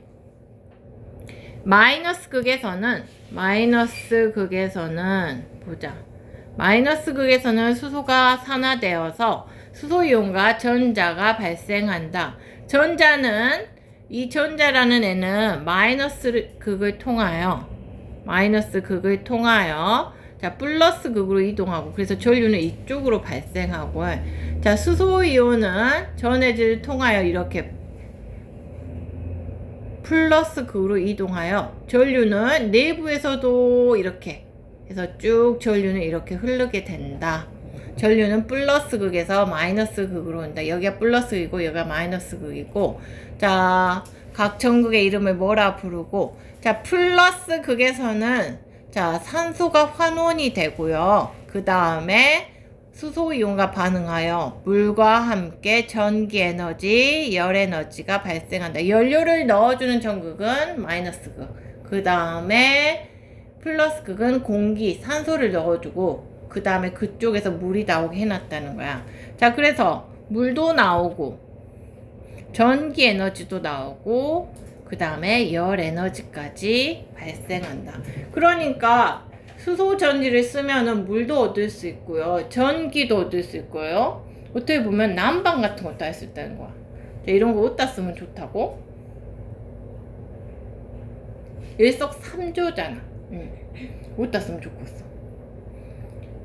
S1: 마이너스 극에서는 보자. 마이너스 극에서는 수소가 산화되어서 수소이온과 전자가 발생한다. 전자는 이 전자라는 애는 마이너스 극을 통하여 자, 플러스 극으로 이동하고 그래서 전류는 이쪽으로 발생하고, 자, 수소이온은 전해질을 통하여 이렇게 플러스 극으로 이동하여 전류는 내부에서도 이렇게 해서 쭉 전류는 이렇게 흐르게 된다. 전류는 플러스 극에서 마이너스 극으로 온다. 여기가 플러스 극이고 여기가 마이너스 극이고, 자, 각 전극의 이름을 뭐라 부르고, 자, 플러스 극에서는 자, 산소가 환원이 되고요. 그 다음에 수소이온과 반응하여 물과 함께 전기 에너지, 열 에너지가 발생한다. 연료를 넣어주는 전극은 마이너스 극. 그 다음에 플러스 극은 공기, 산소를 넣어주고 그 다음에 그쪽에서 물이 나오게 해놨다는 거야. 자, 그래서 물도 나오고 전기 에너지도 나오고 그 다음에 열 에너지까지 발생한다. 그러니까 수소 전지를 쓰면은 물도 얻을 수 있고요. 전기도 얻을 수 있고요. 어떻게 보면 난방 같은 것도 할 수 있다는 거야. 이런 거 어디다 쓰면 좋다고? 일석삼조잖아. 어디다 쓰면 좋겠어.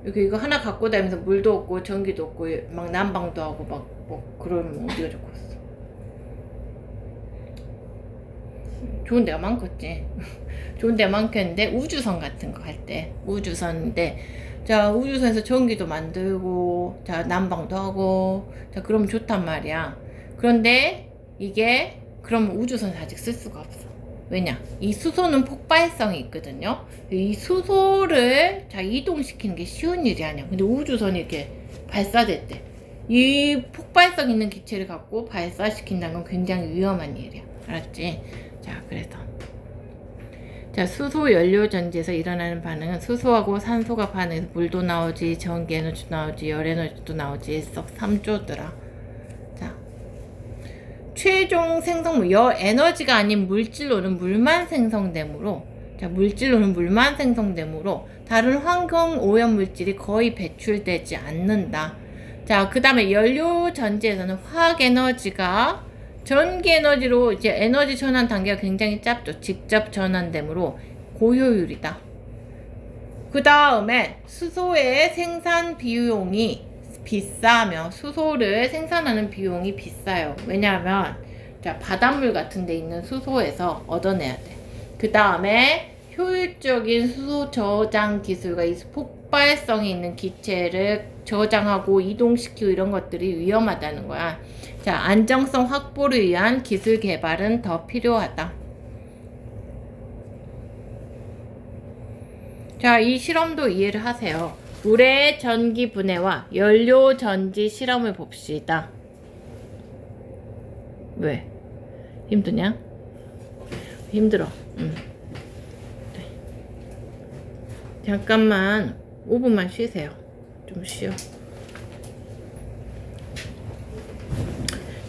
S1: 이렇게 이거 하나 갖고 다니면서 물도 얻고 전기도 얻고 막 난방도 하고 막 뭐 그러면 어디가 좋겠어. 좋은 데가 많겠지. 좋은 데가 많겠는데 우주선 같은 거 할 때 우주선인데, 자, 우주선에서 전기도 만들고 자, 난방도 하고 자, 그러면 좋단 말이야. 그런데 이게 그러면 우주선에서 아직 쓸 수가 없어. 왜냐? 이 수소는 폭발성이 있거든요. 이 수소를 자, 이동시키는 게 쉬운 일이 아니야. 근데 우주선이 이렇게 발사될 때 이 폭발성 있는 기체를 갖고 발사시킨다는 건 굉장히 위험한 일이야. 알았지? 자, 그래서 자, 수소 연료 전지에서 일어나는 반응은 수소하고 산소가 반응해서 물도 나오지, 전기 에너지도 나오지, 열 에너지도 나오지, 일석삼조더라. 자, 최종 생성물, 열 에너지가 아닌 물질로는 물만 생성되므로, 자, 물질로는 물만 생성되므로 다른 환경 오염 물질이 거의 배출되지 않는다. 자, 그 다음에 연료 전지에서는 화학 에너지가 전기 에너지로 이제 에너지 전환 단계가 굉장히 짧죠. 직접 전환되므로 고효율이다. 그 다음에 수소의 생산 비용이 비싸며 수소를 생산하는 비용이 비싸요. 왜냐하면 자, 바닷물 같은 데 있는 수소에서 얻어내야 돼. 그 다음에 효율적인 수소 저장 기술과 이 폭발성이 있는 기체를 저장하고 이동시키고 이런 것들이 위험하다는 거야. 자, 안정성 확보를 위한 기술 개발은 더 필요하다. 자, 이 실험도 이해를 하세요. 물의 전기 분해와 연료 전지 실험을 봅시다. 왜? 힘드냐? 힘들어. 네. 잠깐만 5분만 쉬세요. 좀 쉬어.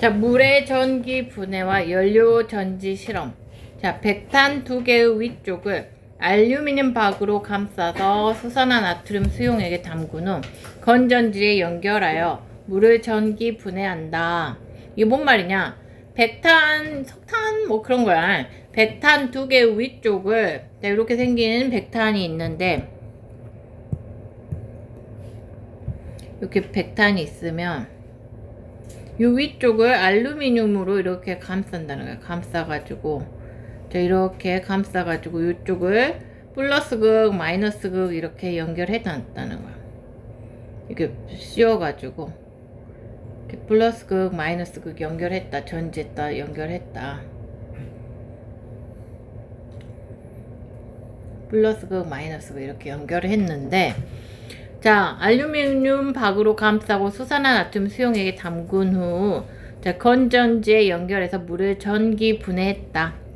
S1: 자, 물의 전기 분해와 연료 전지 실험. 자, 백탄 2개의 위쪽을 알루미늄 박으로 감싸서 수산화 나트륨 수용액에 담근 후 건전지에 연결하여 물을 전기 분해한다. 이게 뭔 말이냐? 백탄, 석탄 뭐 그런 거야. 백탄 2개의 위쪽을 이렇게 생긴 백탄이 있는데 이렇게 백탄이 있으면 이 위쪽을 알루미늄으로 이렇게 감싼다는 거야. 감싸가지고 자, 이렇게 감싸가지고 이쪽을 플러스 극, 마이너스 극 이렇게 연결해 놨다는 거야. 이렇게 씌워가지고 이렇게 플러스 극, 마이너스 극 연결했다, 전지했다, 연결했다. 플러스 극, 마이너스 극 이렇게 연결했는데 자, 알루미늄 박으로 감싸고 수산화 나트륨 수용액에 담근 후 자, 건전지에 연결해서 물을 전기 분해했다.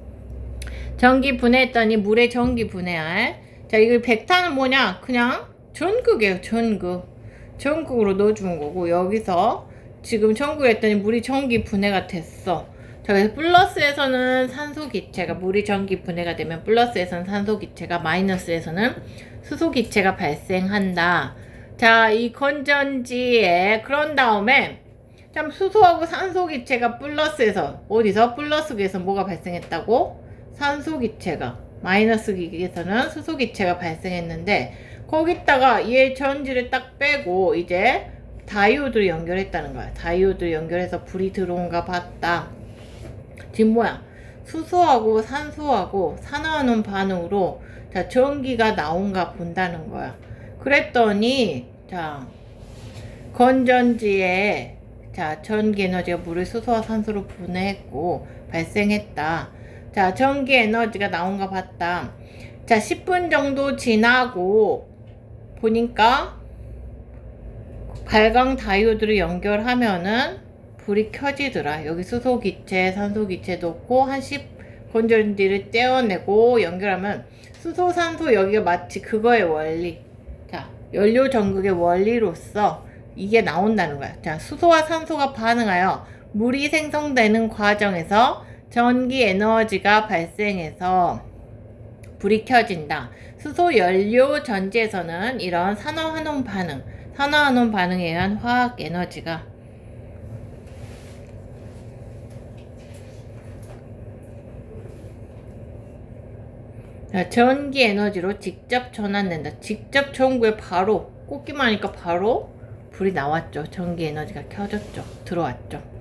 S1: 전기 분해했더니 물에 전기 분해할 자, 이거 백탄은 뭐냐? 그냥 전극이에요. 전극. 전극으로 넣어준 거고 여기서 지금 전극했더니 물이 전기 분해가 됐어. 자, 그래서 플러스에서는 산소 기체가 물이 전기 분해가 되면 플러스에서는 산소 기체가 마이너스에서는 수소 기체가 발생한다. 자, 이 건전지에 그런 다음에 참 수소하고 산소 기체가 플러스에서 어디서 플러스에서 뭐가 발생했다고? 산소 기체가 마이너스 기에서는 수소 기체가 발생했는데 거기다가 얘 전지를 딱 빼고 이제 다이오드를 연결했다는 거야. 다이오드를 연결해서 불이 들어온가 봤다. 지금 뭐야? 수소하고 산소하고 산화하는 반응으로 자, 전기가 나온가 본다는 거야. 그랬더니 자, 건전지에 자, 전기 에너지가 물을 수소와 산소로 분해했고 발생했다. 자, 전기 에너지가 나온가 봤다. 자, 10분 정도 지나고 보니까 발광 다이오드를 연결하면은 불이 켜지더라. 여기 수소 기체, 산소 기체 넣고 한 10 건전지를 떼어내고 연결하면 수소, 산소 여기가 마치 그거의 원리. 자, 연료 전극의 원리로서 이게 나온다는 거야. 자, 수소와 산소가 반응하여 물이 생성되는 과정에서 전기 에너지가 발생해서 불이 켜진다. 수소 연료 전지에서는 이런 산화환원 반응에 의한 화학 에너지가 전기 에너지로 직접 전환된다. 직접 전구에 바로 꽂기만 하니까 바로 불이 나왔죠. 전기 에너지가 켜졌죠. 들어왔죠.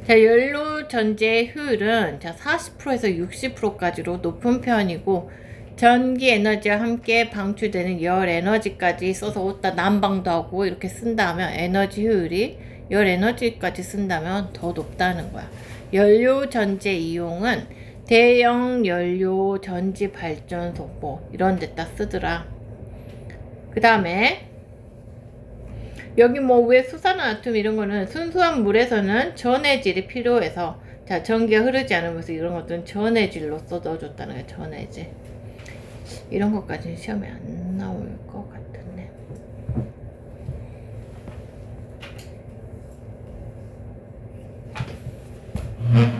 S1: 자, 연료 전지의 효율은 자, 40%에서 60%까지로 높은 편이고 전기 에너지와 함께 방출되는 열 에너지까지 써서 어디다 난방도 하고 이렇게 쓴다면 에너지 효율이 열 에너지까지 쓴다면 더 높다는 거야. 연료 전지의 이용은 대형 연료 전지 발전소 뭐 이런 데다 쓰더라. 그 다음에 여기 뭐 왜 수산화 나트륨 이런 거는 순수한 물에서는 전해질이 필요해서 자, 전기가 흐르지 않으면서 이런 것들은 전해질로 써넣어줬다는 거야. 전해질 이런 것까지는 시험에 안 나올 것 같은데.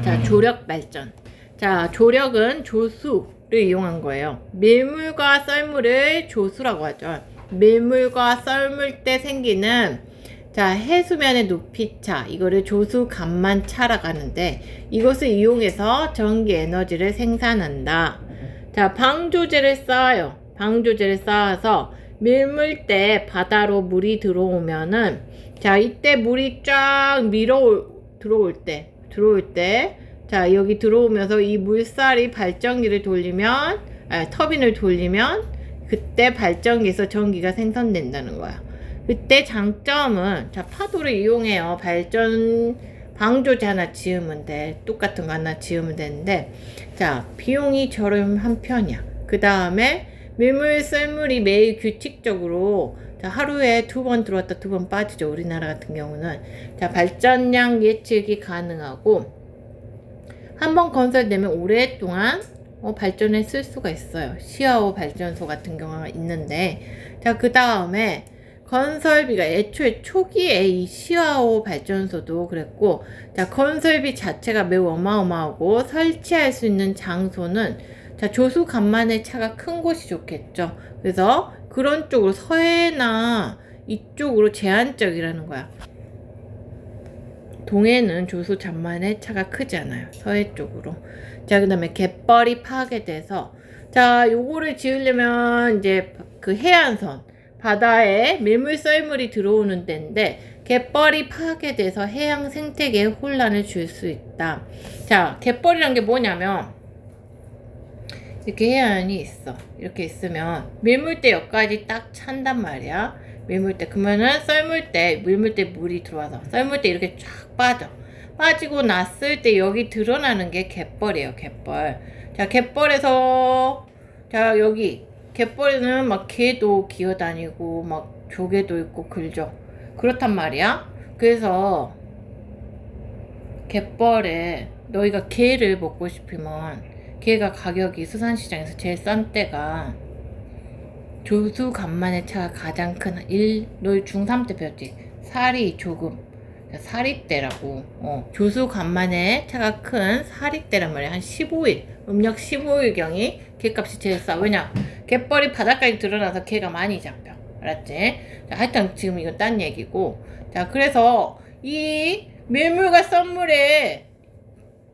S1: 자, 조력 발전. 자, 조력은 조수를 이용한 거예요. 밀물과 썰물을 조수라고 하죠. 밀물과 썰물 때 생기는 자, 해수면의 높이차 이거를 조수간만 차라고 하는데 이것을 이용해서 전기 에너지를 생산한다. 자, 방조제를 쌓아요. 방조제를 쌓아서 밀물 때 바다로 물이 들어오면은, 자, 이때 물이 쫙 들어올 때, 자, 여기 들어오면서 이 물살이 발전기를 돌리면, 터빈을 돌리면, 그때 발전기에서 전기가 생산된다는 거야. 그때 장점은, 자, 파도를 이용해요. 방조제 하나 지으면 돼. 똑같은 거 하나 지으면 되는데, 자, 비용이 저렴한 편이야. 그 다음에 썰물이 매일 규칙적으로, 자, 하루에 2번 들어왔다 2번 빠지죠. 우리나라 같은 경우는. 자, 발전량 예측이 가능하고, 한번 건설되면 오랫동안 발전에 쓸 수가 있어요. 시아오 발전소 같은 경우가 있는데, 자, 그 다음에 건설비가 애초에 초기에 이 시아오 발전소도 그랬고, 자, 건설비 자체가 매우 어마어마하고 설치할 수 있는 장소는, 자, 조수 간만의 차가 큰 곳이 좋겠죠. 그래서 그런 쪽으로 서해나 이쪽으로 제한적이라는 거야. 동해는 조수 간만의 차가 크지 않아요. 서해 쪽으로. 자, 그 다음에 갯벌이 파괴돼서, 자, 요거를 지으려면 이제 그 해안선, 바다에 썰물이 들어오는 데인데, 갯벌이 파괴돼서 해양 생태계에 혼란을 줄 수 있다. 자, 갯벌이란 게 뭐냐면, 이렇게 해안이 있어. 이렇게 있으면 밀물대 여기까지 딱 찬단 말이야. 밀물대. 그러면은 밀물대 물이 들어와서 썰물대 이렇게 쫙 빠져. 빠지고 났을 때 여기 드러나는 게 갯벌이에요. 갯벌. 자, 갯벌에서, 자, 여기 갯벌에는 막 개도 기어다니고 막 조개도 있고 그러죠. 그렇단 말이야. 그래서 갯벌에 너희가 게를 먹고 싶으면, 게가 가격이 수산시장에서 제일 싼 때가 조수 간만의 차가 가장 큰 너희 중3 때 배웠지? 사리 조금, 사리대라고. 조수 간만에 차가 큰 사리대란 말이야. 한 15일, 음력 15일경이 게값이 제일 싸. 왜냐? 갯벌이 바닷가에 드러나서 게가 많이 잡혀. 알았지? 자, 하여튼 지금 이건 딴 얘기고. 자, 그래서 이 밀물과 썰물에,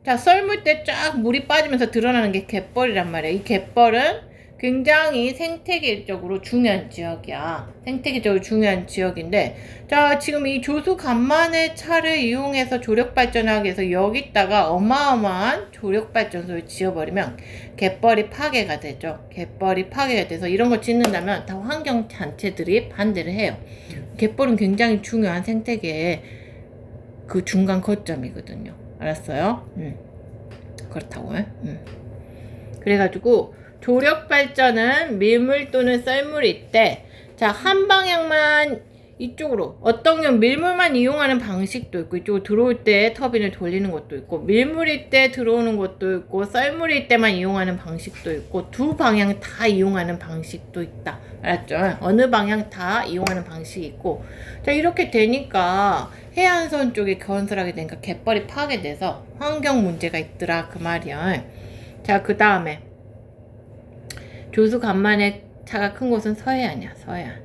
S1: 자, 썰물 때 쫙 물이 빠지면서 드러나는 게 갯벌이란 말이야. 이 갯벌은 굉장히 생태계적으로 중요한 지역이야. 생태계적으로 중요한 지역인데, 자, 지금 이 조수 간만의 차를 이용해서 조력 발전하기 위해서 여기다가 어마어마한 조력 발전소를 지어버리면 갯벌이 파괴가 되죠. 갯벌이 파괴가 돼서 이런 거 짓는다면 다 환경 단체들이 반대를 해요. 갯벌은 굉장히 중요한 생태계의 그 중간 거점이거든요. 알았어요? 그렇다고. 그래가지고 조력 발전은 밀물 또는 썰물일 때, 자, 한 방향만 이쪽으로, 어떤 경우 밀물만 이용하는 방식도 있고, 이쪽으로 들어올 때 터빈을 돌리는 것도 있고, 밀물일 때 들어오는 것도 있고, 썰물일 때만 이용하는 방식도 있고, 두 방향 다 이용하는 방식도 있다. 알았죠? 어느 방향 다 이용하는 방식이 있고, 자, 이렇게 되니까 해안선 쪽에 건설하게 되니까 갯벌이 파괴돼서 환경 문제가 있더라. 그 말이야. 자, 그 다음에 조수 간만에 차가 큰 곳은 서해안이야. 서해안.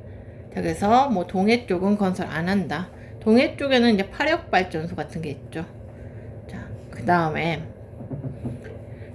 S1: 자, 그래서 뭐 동해 쪽은 건설 안 한다. 동해 쪽에는 이제 파력 발전소 같은 게 있죠. 자, 그 다음에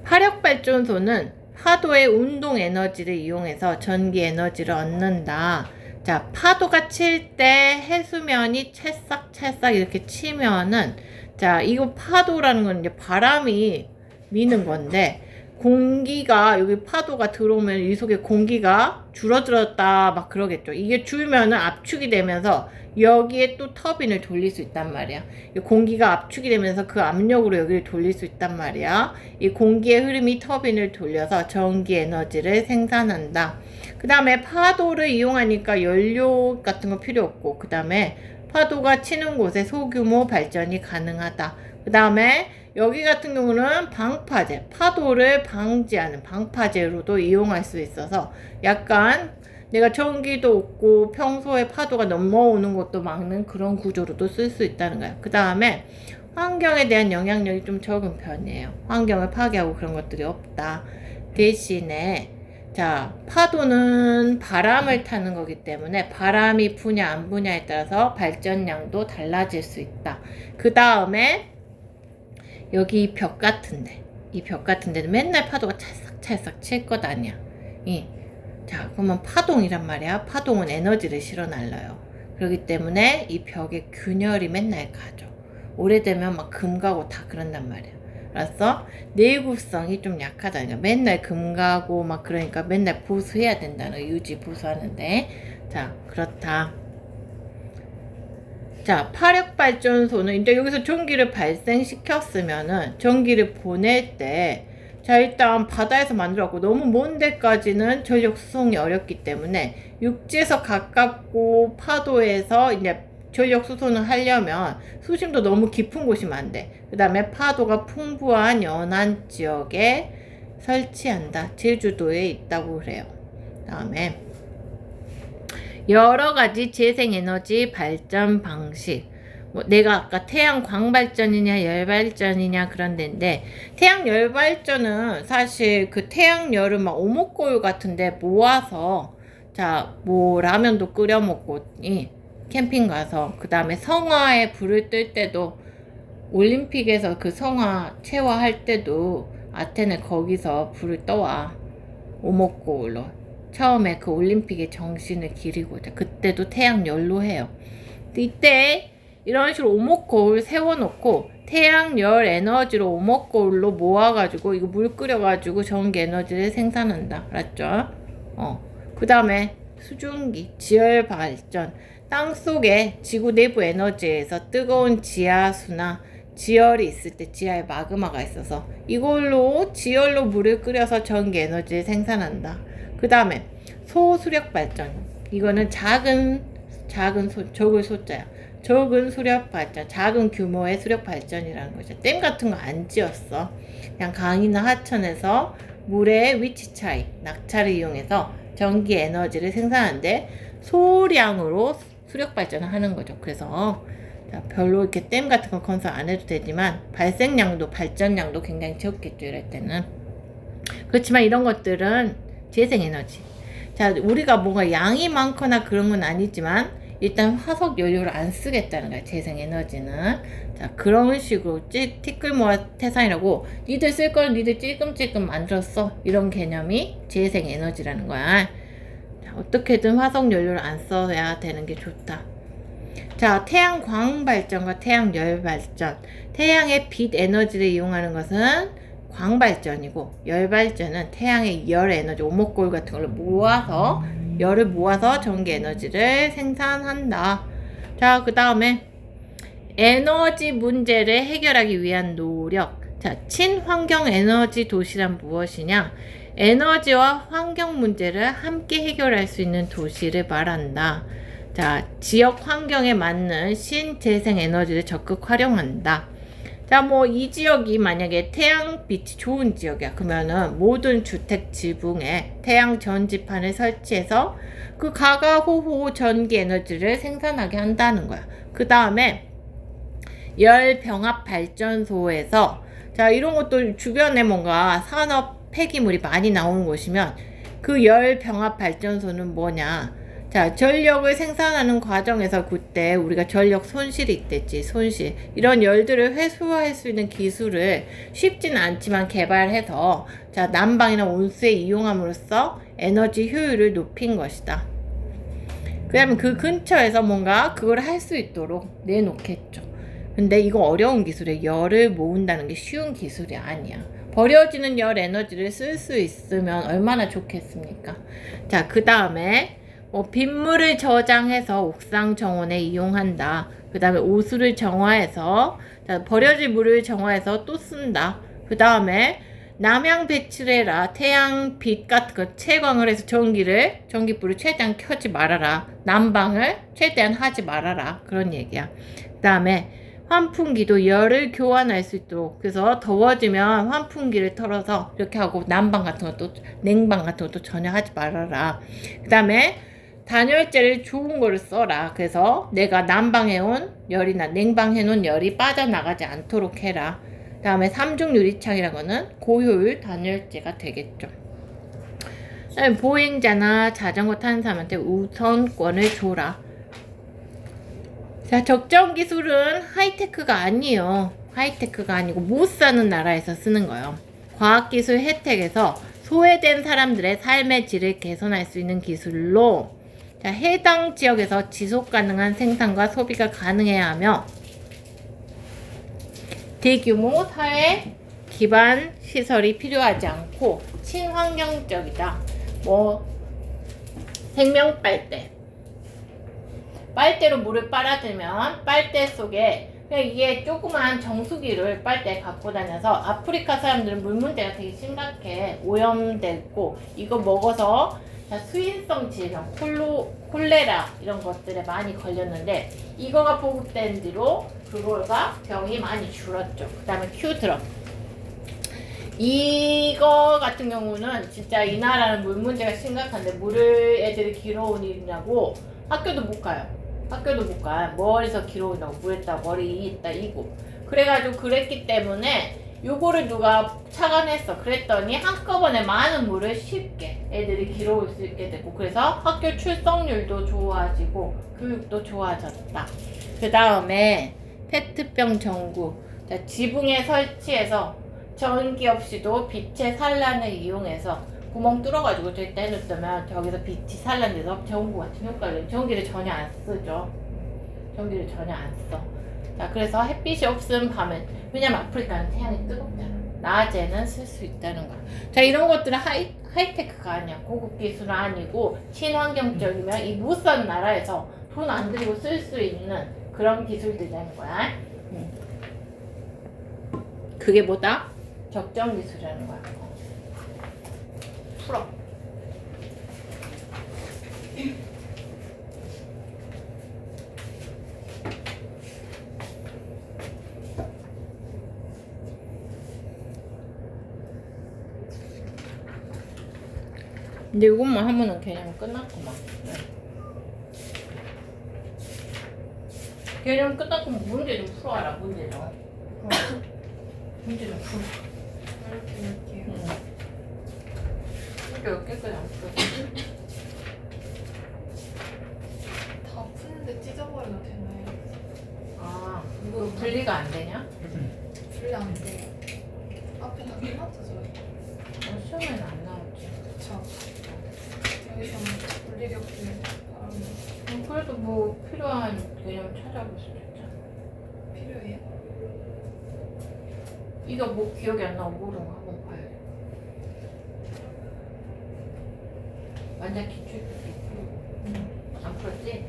S1: 파력 발전소는 파도의 운동 에너지를 이용해서 전기 에너지를 얻는다. 자, 파도가 칠 때 해수면이 찰싹찰싹 이렇게 치면은, 자, 이거 파도라는 건 이제 바람이 미는 건데, 공기가, 여기 파도가 들어오면 이 속에 공기가 줄어들었다 막 그러겠죠. 이게 줄면은 압축이 되면서 여기에 또 터빈을 돌릴 수 있단 말이야. 이 공기가 압축이 되면서 그 압력으로 여기를 돌릴 수 있단 말이야. 이 공기의 흐름이 터빈을 돌려서 전기 에너지를 생산한다. 그 다음에 파도를 이용하니까 연료 같은 거 필요 없고, 그 다음에 파도가 치는 곳에 소규모 발전이 가능하다. 그 다음에 여기 같은 경우는 방파제, 파도를 방지하는 방파제로도 이용할 수 있어서 약간 내가 전기도 없고 평소에 파도가 넘어오는 것도 막는 그런 구조로도 쓸 수 있다는 거야. 그 다음에 환경에 대한 영향력이 좀 적은 편이에요. 환경을 파괴하고 그런 것들이 없다. 대신에, 자, 파도는 바람을 타는 거기 때문에 바람이 부냐 안 부냐에 따라서 발전량도 달라질 수 있다. 그 다음에 여기 벽 같은데, 이 벽 같은 데는 맨날 파도가 찰싹찰싹 칠 것 아니야. 자, 그러면 파동이란 말이야. 파동은 에너지를 실어 날라요. 그렇기 때문에 이 벽에 균열이 맨날 가죠. 오래되면 막 금 가고 다 그런단 말이야. 알았어? 내구성이 좀 약하다니까. 맨날 금 가고 막 그러니까 맨날 보수해야 된다는 유지 보수하는데. 자, 그렇다. 자, 파력발전소는 이제 여기서 전기를 발생시켰으면은 전기를 보낼 때, 자, 일단 바다에서 만들었고 너무 먼 데까지는 전력 수송이 어렵기 때문에 육지에서 가깝고 파도에서 이제 전력 수송을 하려면 수심도 너무 깊은 곳이면 안 돼. 그 다음에 파도가 풍부한 연안 지역에 설치한다. 제주도에 있다고 그래요. 다음에 여러 가지 재생에너지 발전 방식. 뭐 내가 아까 태양 광발전이냐 열발전이냐 그런 데인데, 태양 열발전은 사실 그 태양열을 막 오목고유 같은데 모아서, 자, 뭐 라면도 끓여 먹고 캠핑 가서, 그 다음에 성화에 불을 뜰 때도, 올림픽에서 그 성화 체화할 때도 아테네 거기서 불을 떠와. 오목고울로 처음에 그 올림픽의 정신을 기리고자. 그때도 태양열로 해요. 이때 이런 식으로 오목거울 세워놓고 태양열 에너지로 오목거울로 모아가지고 이거 물 끓여가지고 전기 에너지를 생산한다. 알았죠? 그 다음에 수증기, 지열 발전. 땅속에 지구 내부 에너지에서 뜨거운 지하수나 지열이 있을 때 지하에 마그마가 있어서 이걸로 지열로 물을 끓여서 전기 에너지를 생산한다. 그 다음에 소수력 발전. 이거는 적은 소자야. 적은 수력 발전, 작은 규모의 수력 발전이라는 거죠. 댐 같은 거 안 지었어. 그냥 강이나 하천에서 물의 위치 차이, 낙차를 이용해서 전기 에너지를 생산하는데 소량으로 수력 발전을 하는 거죠. 그래서 별로 이렇게 댐 같은 거 건설 안 해도 되지만 발생량도 발전량도 굉장히 적겠죠. 이럴 때는. 그렇지만 이런 것들은 재생에너지. 자, 우리가 뭔가 양이 많거나 그런 건 아니지만 일단 화석 연료를 안 쓰겠다는 거야. 재생에너지는. 자, 그런 식으로 티끌모아 태산이라고 니들 쓸 걸 니들 찔끔찔끔 만들었어. 이런 개념이 재생에너지라는 거야. 자, 어떻게든 화석 연료를 안 써야 되는 게 좋다. 자, 태양광 발전과 태양열 발전. 태양의 빛 에너지를 이용하는 것은 광발전이고, 열발전은 태양의 열 에너지, 오목골 같은 걸 모아서 열을 모아서 전기 에너지를 생산한다. 자, 그 다음에 에너지 문제를 해결하기 위한 노력. 자, 친환경 에너지 도시란 무엇이냐? 에너지와 환경 문제를 함께 해결할 수 있는 도시를 말한다. 자, 지역 환경에 맞는 신재생 에너지를 적극 활용한다. 자, 뭐 이 지역이 만약에 태양빛이 좋은 지역이야. 그러면은 모든 주택 지붕에 태양 전지판을 설치해서 그 가가호호 전기 에너지를 생산하게 한다는 거야. 그 다음에 열병합 발전소에서, 자, 이런 것도 주변에 뭔가 산업 폐기물이 많이 나오는 곳이면 그 열병합 발전소는 뭐냐? 자, 전력을 생산하는 과정에서 그때 우리가 전력 손실이 있댔지. 손실. 이런 열들을 회수할 수 있는 기술을 쉽지는 않지만 개발해서, 자, 난방이나 온수에 이용함으로써 에너지 효율을 높인 것이다. 그다음에 그 근처에서 뭔가 그걸 할 수 있도록 내놓겠죠. 근데 이거 어려운 기술이에요. 열을 모은다는 게 쉬운 기술이 아니야. 버려지는 열 에너지를 쓸 수 있으면 얼마나 좋겠습니까? 자, 그 다음에 빗물을 저장해서 옥상 정원에 이용한다. 그 다음에 오수를 정화해서, 자, 버려질 물을 정화해서 또 쓴다. 그 다음에 남양 배치를 해라. 태양빛 같은 거 채광을 해서 전기불을 최대한 켜지 말아라. 난방을 최대한 하지 말아라. 그런 얘기야. 그 다음에 환풍기도 열을 교환할 수 있도록, 그래서 더워지면 환풍기를 털어서 이렇게 하고 난방 같은 것도, 냉방 같은 것도 전혀 하지 말아라. 그 다음에 단열재를 좋은 거를 써라. 그래서 내가 난방해온 열이나 냉방해놓은 열이 빠져나가지 않도록 해라. 그 다음에 삼중 유리창이라는 거는 고효율 단열재가 되겠죠. 보행자나 자전거 타는 사람한테 우선권을 줘라. 자, 적정 기술은 하이테크가 아니에요. 하이테크가 아니고 못 사는 나라에서 쓰는 거예요. 과학기술 혜택에서 소외된 사람들의 삶의 질을 개선할 수 있는 기술로 자, 해당 지역에서 지속가능한 생산과 소비가 가능해야 하며 대규모 사회 기반 시설이 필요하지 않고 친환경적이다. 뭐 생명 빨대. 빨대로 물을 빨아들면 빨대 속에 그냥 이게 조그만 정수기를 빨대에 갖고 다녀서 아프리카 사람들은 물 문제가 되게 심각해. 오염됐고 이거 먹어서 수인성 질병, 콜레라 이런 것들에 많이 걸렸는데 이거가 보급된 뒤로 그거가 병이 많이 줄었죠. 그 다음에 큐드럼. 이거 같은 경우는 진짜 이 나라는 물 문제가 심각한데 물을 애들이 길어오느냐고 학교도 못 가요. 학교도 못 가. 머리서 길어오냐고 물에다 머리 있다 이고. 그래가지고 그랬기 때문에 요거를 누가 착안했어. 그랬더니 한꺼번에 많은 물을 쉽게 애들이 길어올 수 있게 되고 그래서 학교 출석률도 좋아지고 교육도 좋아졌다. 그 다음에 페트병 전구. 자, 지붕에 설치해서 전기 없이도 빛의 산란을 이용해서 구멍 뚫어가지고 저기다 해놓으면 저기서 빛이 산란돼서 전구 같은 효과를 전기를 전혀 안 쓰죠. 전기를 전혀 안 써. 자, 그래서 햇빛이 없으면 밤에 왜냐면 아프리카는 태양이 뜨겁잖아. 낮에는 쓸 수 있다는 거야. 자, 이런 것들은 하이테크가 아니야. 고급 기술은 아니고 친환경적이면 이 못 사는 나라에서 돈 안 들이고 쓸 수 있는 그런 기술들이라는 거야. 그게 뭐다? 적정 기술이라는 거야. 풀어. 근데 이것만 하면은 개념 끝났구만. 네. 개념 끝났구만. 문제 좀 풀어와라. 문제 좀. 문제 좀 풀어.
S2: 이렇게
S1: 문제 몇 개까지 안 풀어?
S2: 다 푸는데 찢어버려도 되나요?
S1: 아, 이거 분리가 안 되냐?
S2: 분리 안 돼요. 앞에 다 끝났죠, 저희.
S1: 시험에는 안 나오지.
S2: 그쵸. 여기서는 분리력을 바랍니다.
S1: 그래도 뭐 필요한 개념 찾아볼 수 있잖아.
S2: 필요해요?
S1: 이거 뭐 기억이 안 나고 모르는 거 한번 봐야 돼. 완전 기출 풀고. 안 풀었지?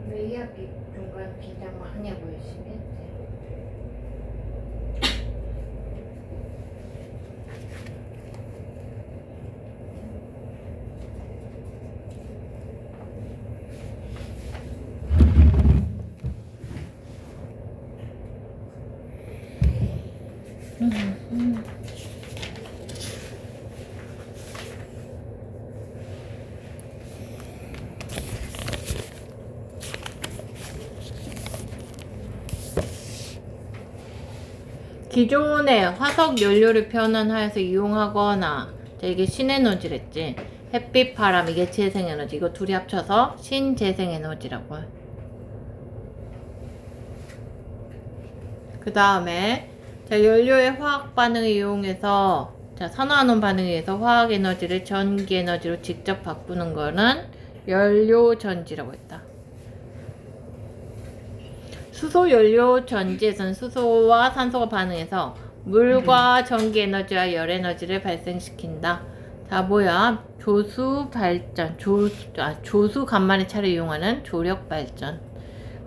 S1: 왜 이학기 중간 긴장만 하냐고 열심히 했지. 기존의 화석 연료를 변환하여서 이용하거나 자, 이게 신에너지랬지. 햇빛, 바람 이게 재생에너지. 이거 둘이 합쳐서 신재생에너지라고 해. 그 다음에 자, 연료의 화학 반응을 이용해서 자, 산화환원 반응에 의해서 화학 에너지를 전기 에너지로 직접 바꾸는 거는 연료 전지라고 했다. 수소 연료 전지에서는 수소와 산소가 반응해서 물과 전기 에너지와 열 에너지를 발생시킨다. 자, 뭐야? 조수 발전, 조수 간만의 차를 이용하는 조력 발전.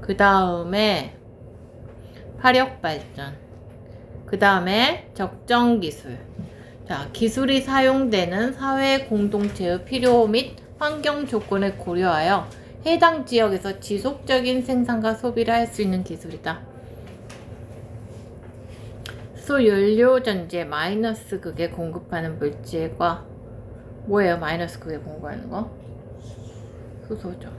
S1: 그 다음에 화력 발전. 그 다음에 적정 기술. 자, 기술이 사용되는 사회 공동체의 필요 및 환경 조건을 고려하여 해당 지역에서 지속적인 생산과 소비를 할 수 있는 기술이다. 수소 연료 전지에 마이너스 극에 공급하는 물질과 뭐예요? 마이너스 극에 공급하는 거? 수소죠.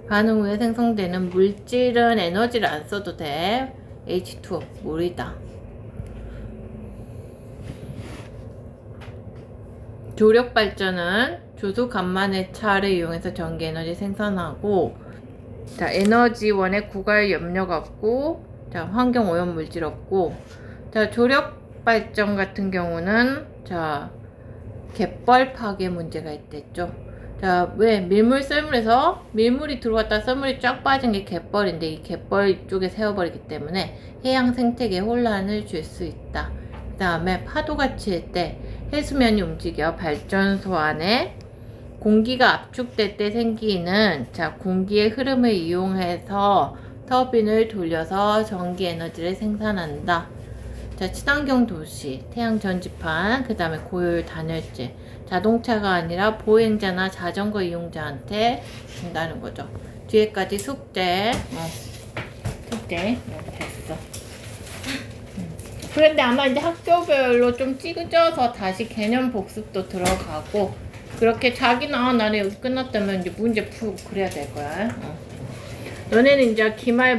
S1: 반응 후에 생성되는 물질은 에너지를 안 써도 돼. H2O, 물이다. 조력 발전은 조수 간만의 차를 이용해서 전기 에너지 생산하고, 자, 에너지원에 구갈 염려가 없고, 자, 환경 오염 물질 없고, 자, 조력 발전 같은 경우는, 자, 갯벌 파괴 문제가 있댔죠. 자, 왜 밀물 썰물에서 밀물이 들어왔다 썰물이 쫙 빠진 게 갯벌인데 이 갯벌 쪽에 세워버리기 때문에 해양 생태계에 혼란을 줄 수 있다. 그 다음에 파도가 칠 때 해수면이 움직여 발전소 안에 공기가 압축될 때 생기는 자 공기의 흐름을 이용해서 터빈을 돌려서 전기 에너지를 생산한다. 자, 친환경 도시, 태양 전지판, 그 다음에 고효율 단열재, 자동차가 아니라 보행자나 자전거 이용자한테 준다는 거죠. 뒤에까지 숙제, 숙제 됐어. 그런데 아마 이제 학교별로 좀 찢어서 다시 개념 복습도 들어가고 그렇게 자기는 나는 여기 끝났다면 이제 문제 풀고 그래야 될 거야. 너네는 이제 기말